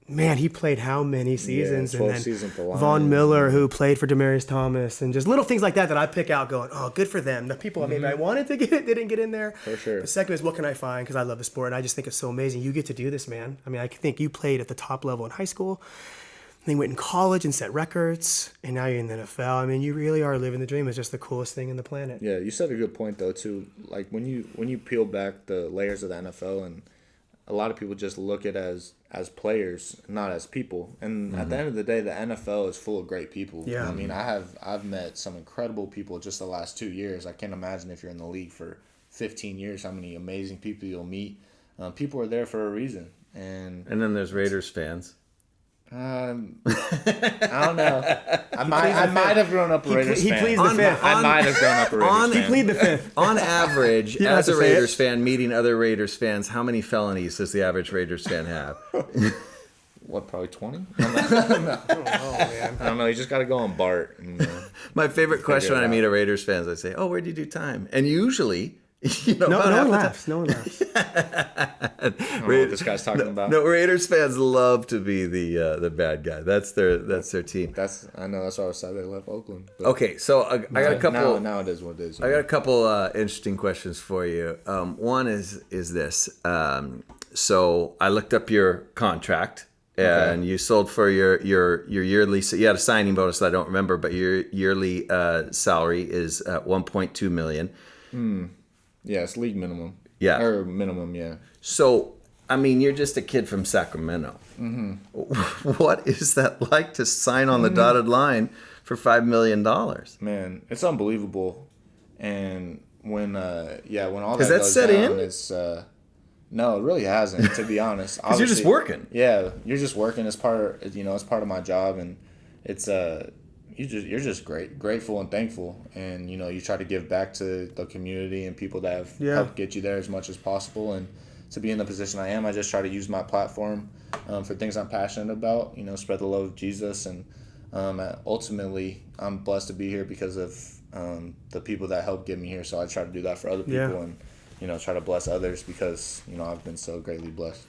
Man, he played how many seasons? And then Von Miller, who played for Demaryius Thomas, and just little things like that I pick out going, oh, good for them. The people maybe I wanted to get it didn't get in there. For sure. The second is, what can I find? Because I love the sport, and I just think it's so amazing. You get to do this, man. I think you played at the top level in high school, then went in college and set records, and now you're in the NFL. You really are living the dream. It's just the coolest thing in the planet. Yeah, you said a good point, though, too. Like, when you peel back the layers of the NFL, and a lot of people just look at it as players, not as people. And at the end of the day, the NFL is full of great people. Yeah. I've met some incredible people just the last 2 years. I can't imagine if you're in the league for 15 years how many amazing people you'll meet. People are there for a reason. And then there's Raiders fans. I don't know. I might have grown up a Raiders fan. He pleads the fifth. I might have grown up a Raiders fan. He plead the fifth. On average, You don't as have a to say Raiders it. fan, meeting other Raiders fans, how many felonies does the average Raiders fan have? What, probably 20? I don't know. You just got to go on Bart. And, My favorite question when I meet a Raiders fan is I say, oh, where'd you do time? And usually, No one laughs. No one laughs. I don't know what this guy's talking about. No, Raiders fans love to be the bad guy. That's their team. I know. That's why I was sad they left Oakland. But Okay, so I got a couple. Now it is what it is. I got a couple interesting questions for you. One is this. So I looked up your contract, and you sold for your yearly. You had a signing bonus that I don't remember, but your yearly salary is $1.2 million. Yeah, it's league minimum. Yeah. Or minimum, yeah. So, you're just a kid from Sacramento. Mm-hmm. What is that like to sign on the dotted line for $5 million? Man, it's unbelievable. And when all that Has that goes set down, in? it's no, it really hasn't, to be honest. Because you're just working. Yeah, you're just working as part of my job, and it's you're just grateful and thankful, and you try to give back to the community and people that have helped get you there as much as possible. And to be in the position I am, I just try to use my platform for things I'm passionate about. Spread the love of Jesus, and ultimately I'm blessed to be here because of the people that helped get me here. So I try to do that for other people, and try to bless others because I've been so greatly blessed.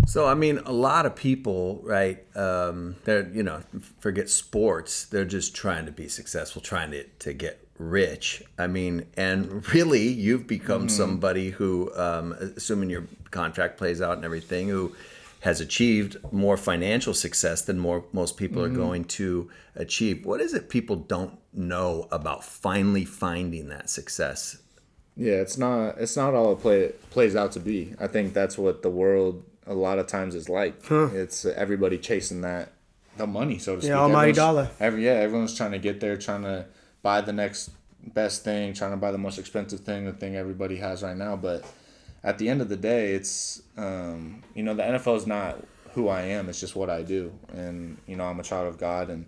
So, a lot of people, right, they're, forget sports. They're just trying to be successful, trying to get rich. And really, you've become somebody who, assuming your contract plays out and everything, who has achieved more financial success than most people are going to achieve. What is it people don't know about finally finding that success? Yeah, it's not all it plays out to be. I think that's what the world a lot of times is like. It's everybody chasing that the money, so to speak. Yeah, almighty dollar. Everyone's trying to get there, trying to buy the next best thing, trying to buy the most expensive thing, the thing everybody has right now. But at the end of the day, it's the NFL is not who I am. It's just what I do, and I'm a child of God. And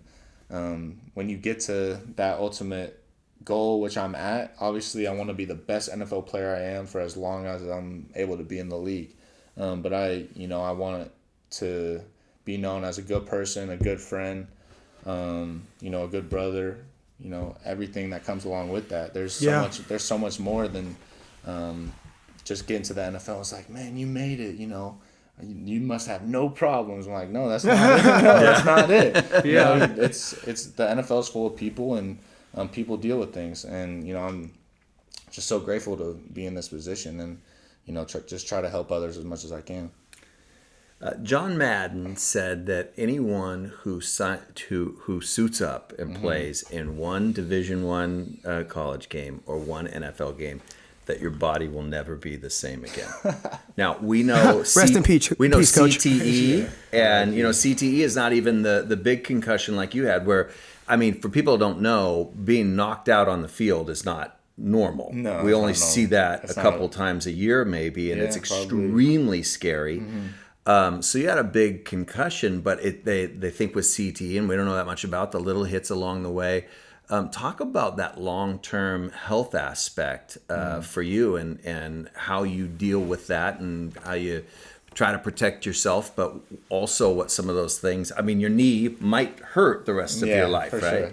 when you get to that ultimate goal, which I'm at, obviously I want to be the best NFL player I am for as long as I'm able to be in the league. But I want to be known as a good person, a good friend, a good brother, everything that comes along with that. There's so much more than just getting to the NFL. It's like, man, you made it, you must have no problems. I'm like, no, that's not it. No, that's not it. Yeah. It's the NFL's full of people, and people deal with things. And, I'm just so grateful to be in this position and, just try to help others as much as I can. John Madden said that anyone who suits up and plays in one Division I college game or one NFL game, that your body will never be the same again. Now we know Rest in peace. We know Peace, Coach. CTE, and CTE is not even the big concussion like you had. Where for people who don't know, being knocked out on the field is not normal. No, we only see that a couple times a year maybe, and it's extremely scary. Mm-hmm. So you had a big concussion, but they think with CTE, and we don't know that much about the little hits along the way. Talk about that long-term health aspect for you and how you deal with that and how you try to protect yourself, but also what some of those things. Your knee might hurt the rest of your life, right? Sure.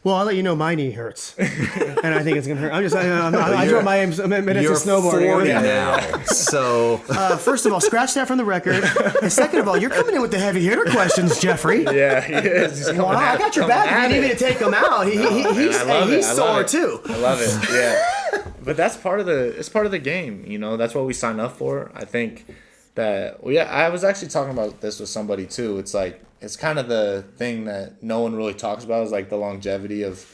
Well, I'll let you know my knee hurts, and I think it's gonna hurt. I drove my minutes of snowboarding. You're 40 now, so first of all, scratch that from the record. And second of all, you're coming in with the heavy hitter questions, Jeffrey. Yeah, he is. Well, I got your back. If you need me to take him out, he's sore too. I love it. Yeah, but that's part of the game. That's what we sign up for. I think that I was actually talking about this with somebody too. It's like, it's kind of the thing that no one really talks about, is like the longevity of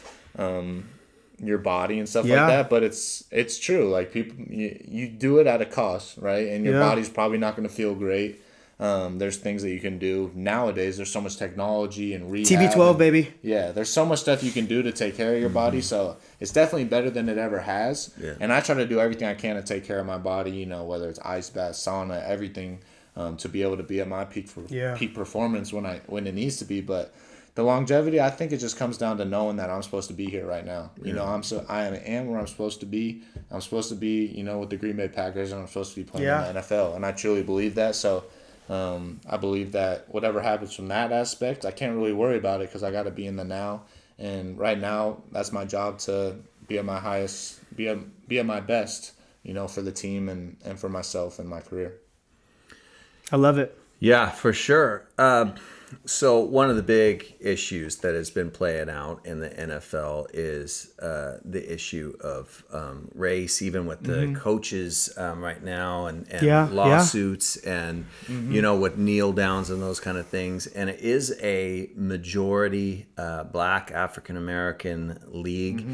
your body and stuff like that. But it's true. Like, people, you do it at a cost, right? And your body's probably not going to feel great. There's things that you can do nowadays. There's so much technology and rehab. TB12, baby. Yeah, there's so much stuff you can do to take care of your body. So it's definitely better than it ever has. Yeah. And I try to do everything I can to take care of my body. Whether it's ice bath, sauna, everything. To be able to be at my peak performance when it needs to be. But the longevity, I think it just comes down to knowing that I'm supposed to be here right now. I am where I'm supposed to be. I'm supposed to be, with the Green Bay Packers, and I'm supposed to be playing in the NFL. And I truly believe that. So I believe that whatever happens from that aspect, I can't really worry about it because I got to be in the now. And right now, that's my job, to be at my highest, be at my best, for the team and for myself and my career. I love it. Yeah, for sure. So one of the big issues that has been playing out in the NFL is the issue of race, even with the coaches right now, and lawsuits and, with kneel downs and those kind of things. And it is a majority Black African-American league.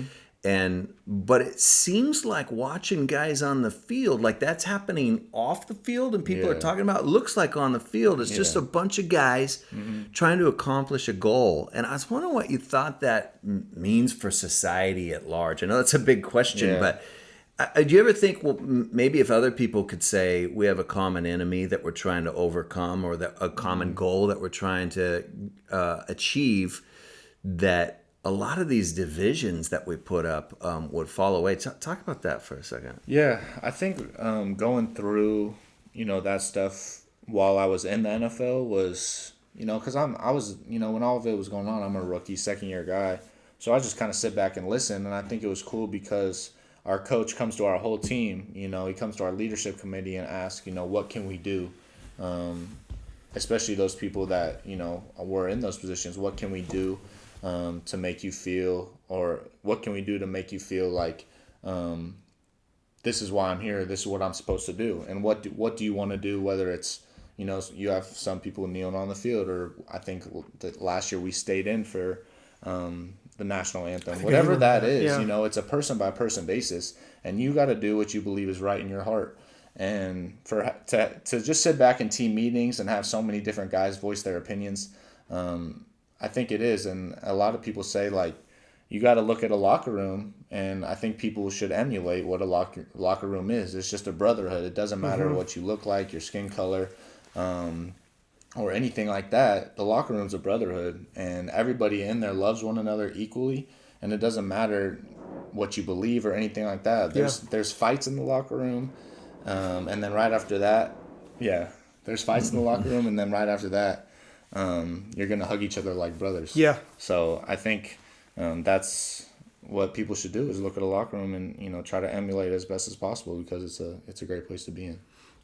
But it seems like watching guys on the field, like that's happening off the field, and people are talking about, it looks like on the field, it's just a bunch of guys trying to accomplish a goal. And I was wondering what you thought that means for society at large. I know that's a big question, but do you ever think, well, maybe if other people could say we have a common enemy that we're trying to overcome, or a common goal that we're trying to achieve, that a lot of these divisions that we put up would fall away. Talk about that for a second. Yeah, I think going through, that stuff while I was in the NFL was, because I was, when all of it was going on, I'm a rookie, second-year guy. So I just kind of sit back and listen, and I think it was cool because our coach comes to our whole team, he comes to our leadership committee and asks, what can we do? Especially those people that, were in those positions, what can we do? To make you feel, or what can we do to make you feel like this is why I'm here, this is what I'm supposed to do, and what do you want to do, whether it's, you have some people kneeling on the field, or I think that last year we stayed in for the national anthem, whatever that is, it's a person by person basis, and you got to do what you believe is right in your heart. And to just sit back in team meetings and have so many different guys voice their opinions, I think it is. And a lot of people say, like, you got to look at a locker room, and I think people should emulate what a locker room is. It's just a brotherhood. It doesn't matter what you look like, your skin color, or anything like that. The locker room's a brotherhood, and everybody in there loves one another equally, and it doesn't matter what you believe or anything like that. There's fights in the locker room, and then right after that, there's fights in the locker room, and then right after that, you're gonna hug each other like brothers. Yeah. So I think that's what people should do, is look at a locker room and try to emulate as best as possible, because it's a great place to be in.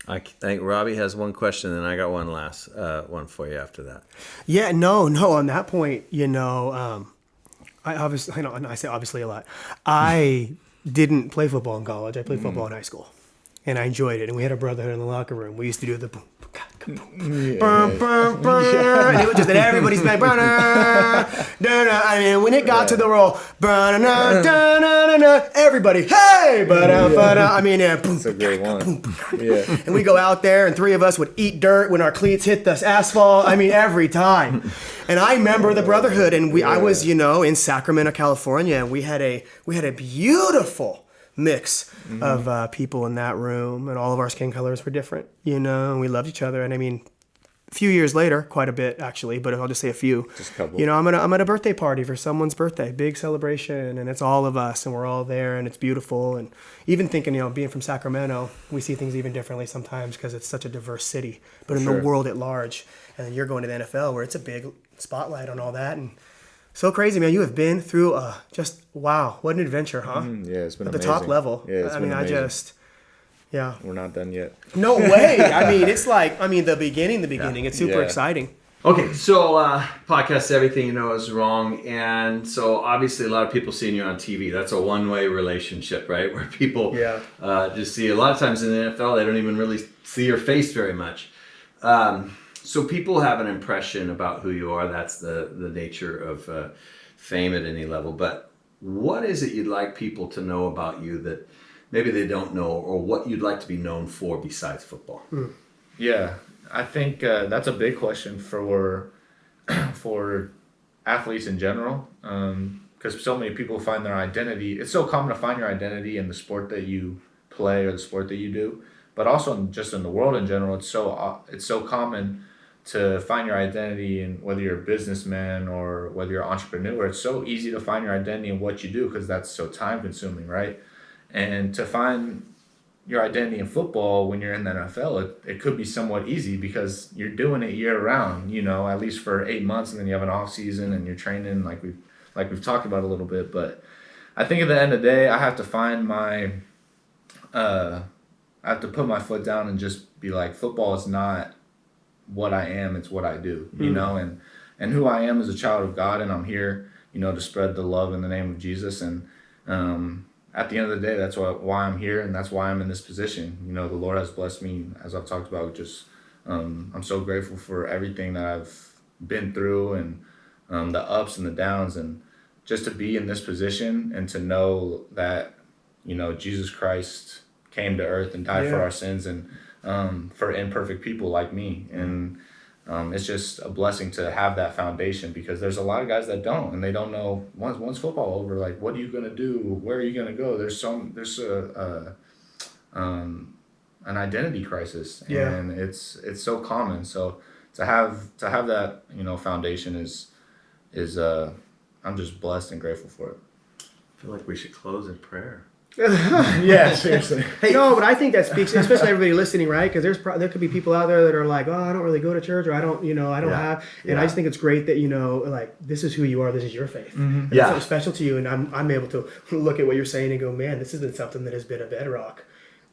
I think Robbie has one question, and I got one last one for you after that. Yeah, no. On that point, I obviously, I say obviously a lot. I didn't play football in college. I played football in high school, and I enjoyed it. And we had a brotherhood in the locker room. We used to do the boom, boom, boom, boom, and it was just that everybody's like, I mean, when it got to the roll, everybody, hey, I mean, That's a great one. Yeah. and we go out there, and three of us would eat dirt when our cleats hit the asphalt. I mean, every time. And I remember the brotherhood, and I was, in Sacramento, California, and we had a beautiful mix of people in that room, and all of our skin colors were different, and we loved each other. And I mean, a few years later, quite a bit actually, but I'll just say a few. Just a couple. I'm at a birthday party for someone's birthday, big celebration, and it's all of us, and we're all there, and it's beautiful. And even thinking, being from Sacramento, we see things even differently sometimes because it's such a diverse city. But in the world at large, and then you're going to the NFL where it's a big spotlight on all that, and so crazy, man. You have been through just wow, what an adventure, huh? Yeah, it's been at amazing. the top level. Yeah, it's been amazing. We're not done yet. No way. I mean, it's like the beginning. It's super exciting. Okay, so podcast Everything You Know Is Wrong, and so obviously a lot of people seeing you on TV. That's a one-way relationship, right? Where people just see, a lot of times in the NFL, they don't even really see your face very much. So people have an impression about who you are. That's the nature of fame at any level. But what is it you'd like people to know about you that maybe they don't know, or what you'd like to be known for besides football? Yeah, I think that's a big question for athletes in general, because so many people find their identity. It's so common to find your identity in the sport that you play or the sport that you do, but also just in the world in general. It's so common to find your identity in whether you're a businessman or whether you're an entrepreneur. It's so easy to find your identity in what you do because that's so time consuming, right? And to find your identity in football when you're in the NFL, it could be somewhat easy because you're doing it year round, at least for 8 months, and then you have an off season and you're training like we've talked about a little bit. But I think at the end of the day, I have to find I have to put my foot down and just be like, football is not what I am, it's what I do, and who I am as a child of God, and I'm here, to spread the love in the name of Jesus. And at the end of the day, that's why I'm here, and that's why I'm in this position. The Lord has blessed me, as I've talked about. Just I'm so grateful for everything that I've been through, and the ups and the downs, and just to be in this position and to know that Jesus Christ came to earth and died for our sins, and for imperfect people like me. And it's just a blessing to have that foundation, because there's a lot of guys that don't, and they don't know once football over, like, what are you gonna do? Where are you gonna go? There's an identity crisis, and it's so common. So to have that foundation is I'm just blessed and grateful for it. I feel like we should close in prayer. Yeah, seriously. No, but I think that speaks, especially everybody listening, right? Because there could be people out there that are like, I don't really go to church, or I don't have. And I just think it's great that like, this is who you are, this is your faith. Mm-hmm. It's something special to you, and I'm able to look at what you're saying and go, man, this isn't something that has been a bedrock.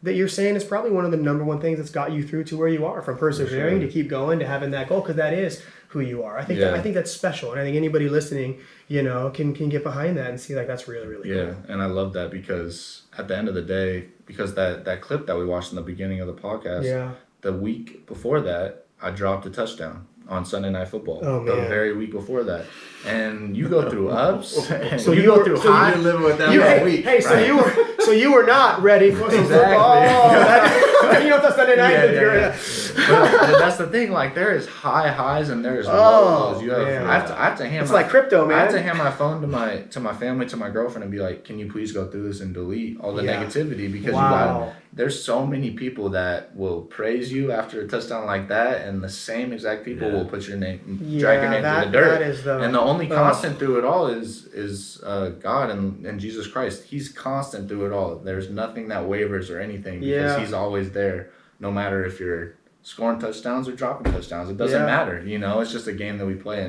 That you're saying is probably one of the number one things that's got you through to where you are, from persevering to keep going to having that goal, because that is who you are. I think that's special, and I think anybody listening, can get behind that and see, like, that's really, really cool. Yeah, and I love that, because at the end of the day, because that clip that we watched in the beginning of the podcast, the week before that, I dropped a touchdown on Sunday Night Football. Oh, the very week before that. And you go through ups, and so you go through highs. You've been living with that for a week. Hey, so you were not ready for some football. You know, the Sunday night. But that's the thing. Like there is high highs and there is low lows. I have to hand. It's like crypto, man. I have to hand my phone to my family, to my girlfriend, and be like, "Can you please go through this and delete all the negativity?" Because there's so many people that will praise you after a touchdown like that, and the same exact people will put your name, drag your name through the dirt. And the only constant through it all is God and Jesus Christ. He's constant through it all. There's nothing that wavers or anything because He's always there, no matter if you're scoring touchdowns or dropping touchdowns. It doesn't matter. It's just a game that we play,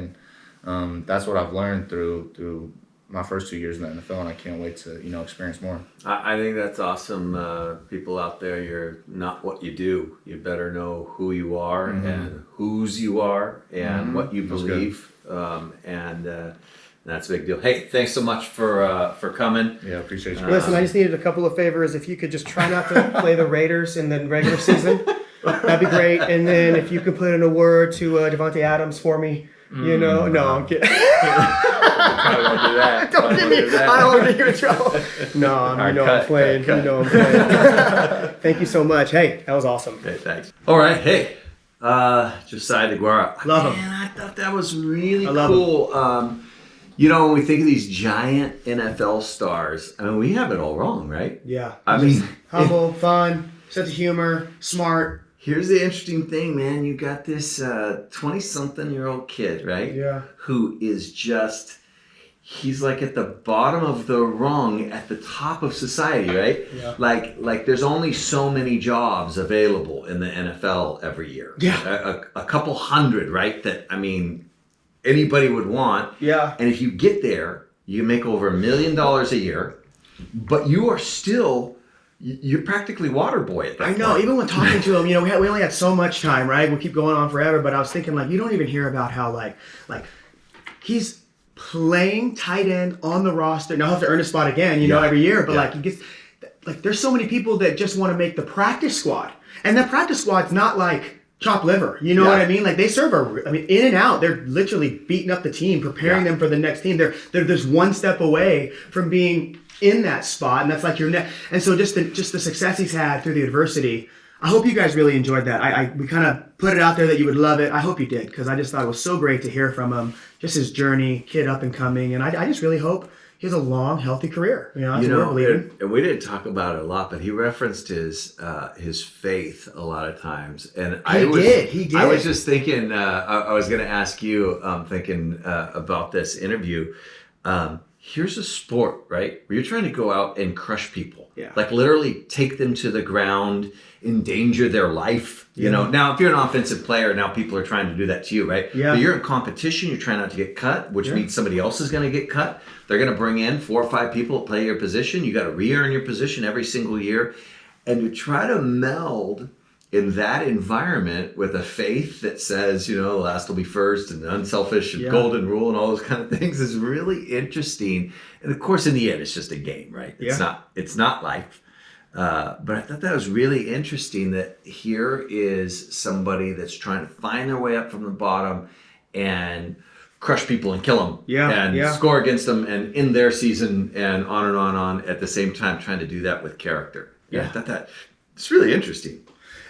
and that's what I've learned through my first 2 years in the NFL, and I can't wait to experience more. I think that's awesome. People out there, you're not what you do. You better know who you are and whose you are and what you believe. And that's a big deal. Hey, thanks so much for coming. Yeah, appreciate you. Listen, I just needed a couple of favors. If you could just try not to play the Raiders in the regular season, that'd be great. And then if you could put in a word to Devontae Adams for me. No, I'm kidding. I won't do that. Don't give me. I don't want to get in trouble. No, I'm playing. You know I'm playing. Thank you so much. Hey, that was awesome. Okay, thanks. All right, hey, Josiah Deguara. Love him. Man, I thought that was really cool. When we think of these giant NFL stars, I mean, we have it all wrong, right? Yeah. I mean, humble, fun, sense of humor, smart. Here's the interesting thing, man. You got this 20-something-year-old kid, right? Yeah. Who is he's like at the bottom of the rung at the top of society, right? Yeah. Like there's only so many jobs available in the NFL every year. Yeah. A couple hundred, right? That, I mean, anybody would want. Yeah. And if you get there, you make over $1 million a year, but you are still... You're practically water boy at that point. I know. Even when talking to him, we only had so much time, right? We'll keep going on forever. But I was thinking, you don't even hear about how, like he's playing tight end on the roster. Now he'll have to earn a spot again, every year. But he gets, there's so many people that just want to make the practice squad, and that practice squad's not like chopped liver. You know what I mean? Like they serve in and out. They're literally beating up the team, preparing them for the next team. They're just one step away from being in that spot, and that's like your net. And so just the success he's had through the adversity, I hope you guys really enjoyed that. We kind of put it out there that you would love it. I hope you did, because I just thought it was so great to hear from him, just his journey, kid up and coming, and I just really hope he has a long, healthy career. That's what we're believing. And we didn't talk about it a lot, but he referenced his faith a lot of times, and He did. I was just thinking, I was going to ask you, thinking about this interview. Here's a sport, right, where you're trying to go out and crush people. Yeah. Like literally take them to the ground, endanger their life. Now if you're an offensive player, now people are trying to do that to you, right? Yeah. But you're in competition, you're trying not to get cut, which means somebody else is going to get cut. They're going to bring in 4 or 5 people to play your position. You got to re-earn your position every single year. And to try to meld in that environment with a faith that says, the last will be first and unselfish and golden rule and all those kind of things is really interesting. And of course, in the end, it's just a game, right? It's not life. But I thought that was really interesting that here is somebody that's trying to find their way up from the bottom and crush people and kill them and score against them and end their season and on at the same time, trying to do that with character. I thought that it's really interesting.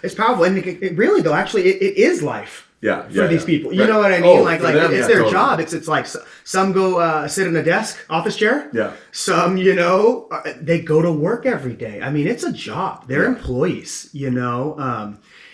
It's powerful, and it really, though, actually, it is life for these people. You know what I mean? Oh, like them, it's their totally. job. It's like some go sit in a desk, office chair. Yeah. Some, they go to work every day. I mean, it's a job. They're employees,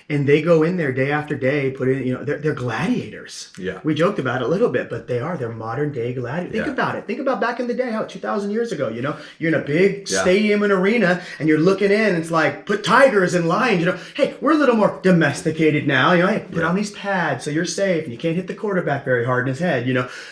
and they go in there day after day, put in, they're gladiators. Yeah. We joked about it a little bit, but they're modern day gladiators. Think about it. Think about back in the day, 2,000 years ago, you're in a big stadium and arena and you're looking in, it's like, put tigers and lions, hey, we're a little more domesticated now, hey, put on these pads so you're safe and you can't hit the quarterback very hard in his head,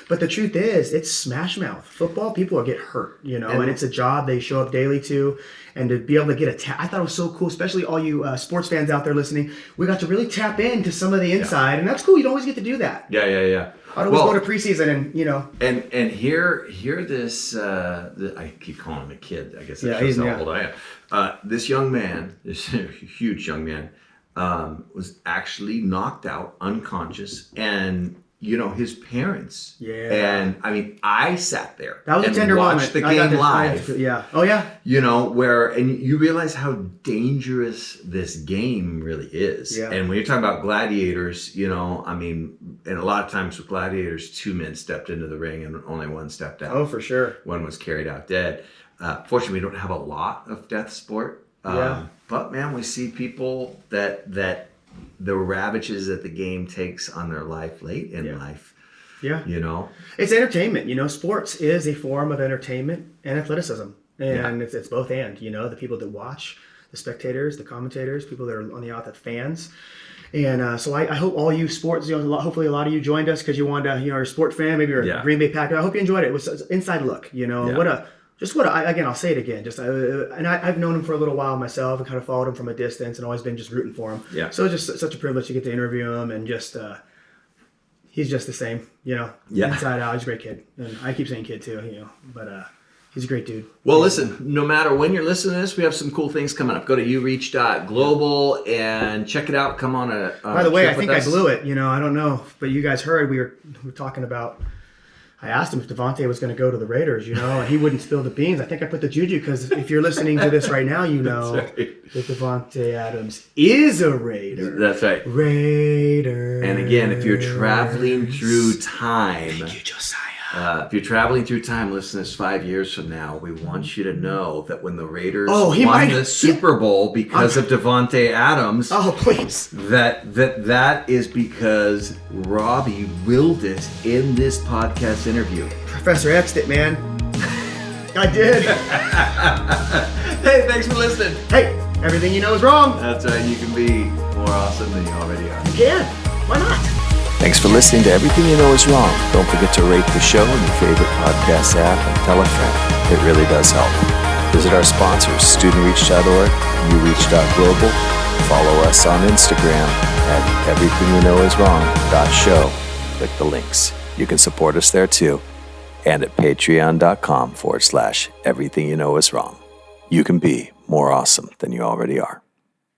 But the truth is, it's smash mouth. Football, people get hurt, and it's a job they show up daily to. And to be able to get I thought it was so cool, especially all you sports fans out there listening. We got to really tap into some of the inside, and that's cool. You don't always get to do that. Yeah. I'd always go to preseason, and And here this I keep calling him a kid. I guess that shows how old I am. This young man, this huge young man, was actually knocked out, unconscious, and his parents. Yeah. And I mean, I sat there. That was a and tender watched moment. the game live. Yeah. Oh yeah. And you realize how dangerous this game really is. Yeah. And when you're talking about gladiators, I mean, and a lot of times with gladiators, 2 men stepped into the ring and only one stepped out. Oh, for sure. One was carried out dead. Fortunately, we don't have a lot of death sport. Yeah. But man, we see people that the ravages that the game takes on their life late in life. Yeah. It's entertainment. Sports is a form of entertainment and athleticism. And it's both and, the people that watch, the spectators, the commentators, people that are on the outside, fans. And so I hope all you sports, hopefully a lot of you joined us because you wanted to, you're a sport fan, maybe you're a Green Bay Packer. I hope you enjoyed it. It was an inside look, again, I'll say it again. I've known him for a little while myself and kind of followed him from a distance and always been just rooting for him. Yeah. So it's just such a privilege to get to interview him and just, he's just the same, inside out. He's a great kid. And I keep saying kid too, but he's a great dude. Well, listen, no matter when you're listening to this, we have some cool things coming up. Go to ureach.global and check it out. Come on a By the way, I trip with think I us. blew it. I don't know, but you guys heard we were talking about. I asked him if Devontae was going to go to the Raiders, and he wouldn't spill the beans. I think I put the juju because if you're listening to this right now, that Devontae Adams is a Raider. That's right. Raider. And again, if you're traveling through time, thank you, Josiah. If you're traveling through time, listen to this 5 years from now, we want you to know that when the Raiders he won might- the Super Bowl because of Devontae Adams, Oh, please. that is because Robbie willed it in this podcast interview. Professor X'd it, man. I did. Hey, thanks for listening. Hey, everything you know is wrong. That's right. You can be more awesome than you already are. You can. Why not? Thanks for listening to Everything You Know Is Wrong. Don't forget to rate the show in your favorite podcast app and tell a friend. It really does help. Visit our sponsors, studentreach.org, ureach.global. Follow us on Instagram at everythingyouknowiswrong.show. Click the links. You can support us there too. And at patreon.com/everythingyouknowiswrong. You can be more awesome than you already are.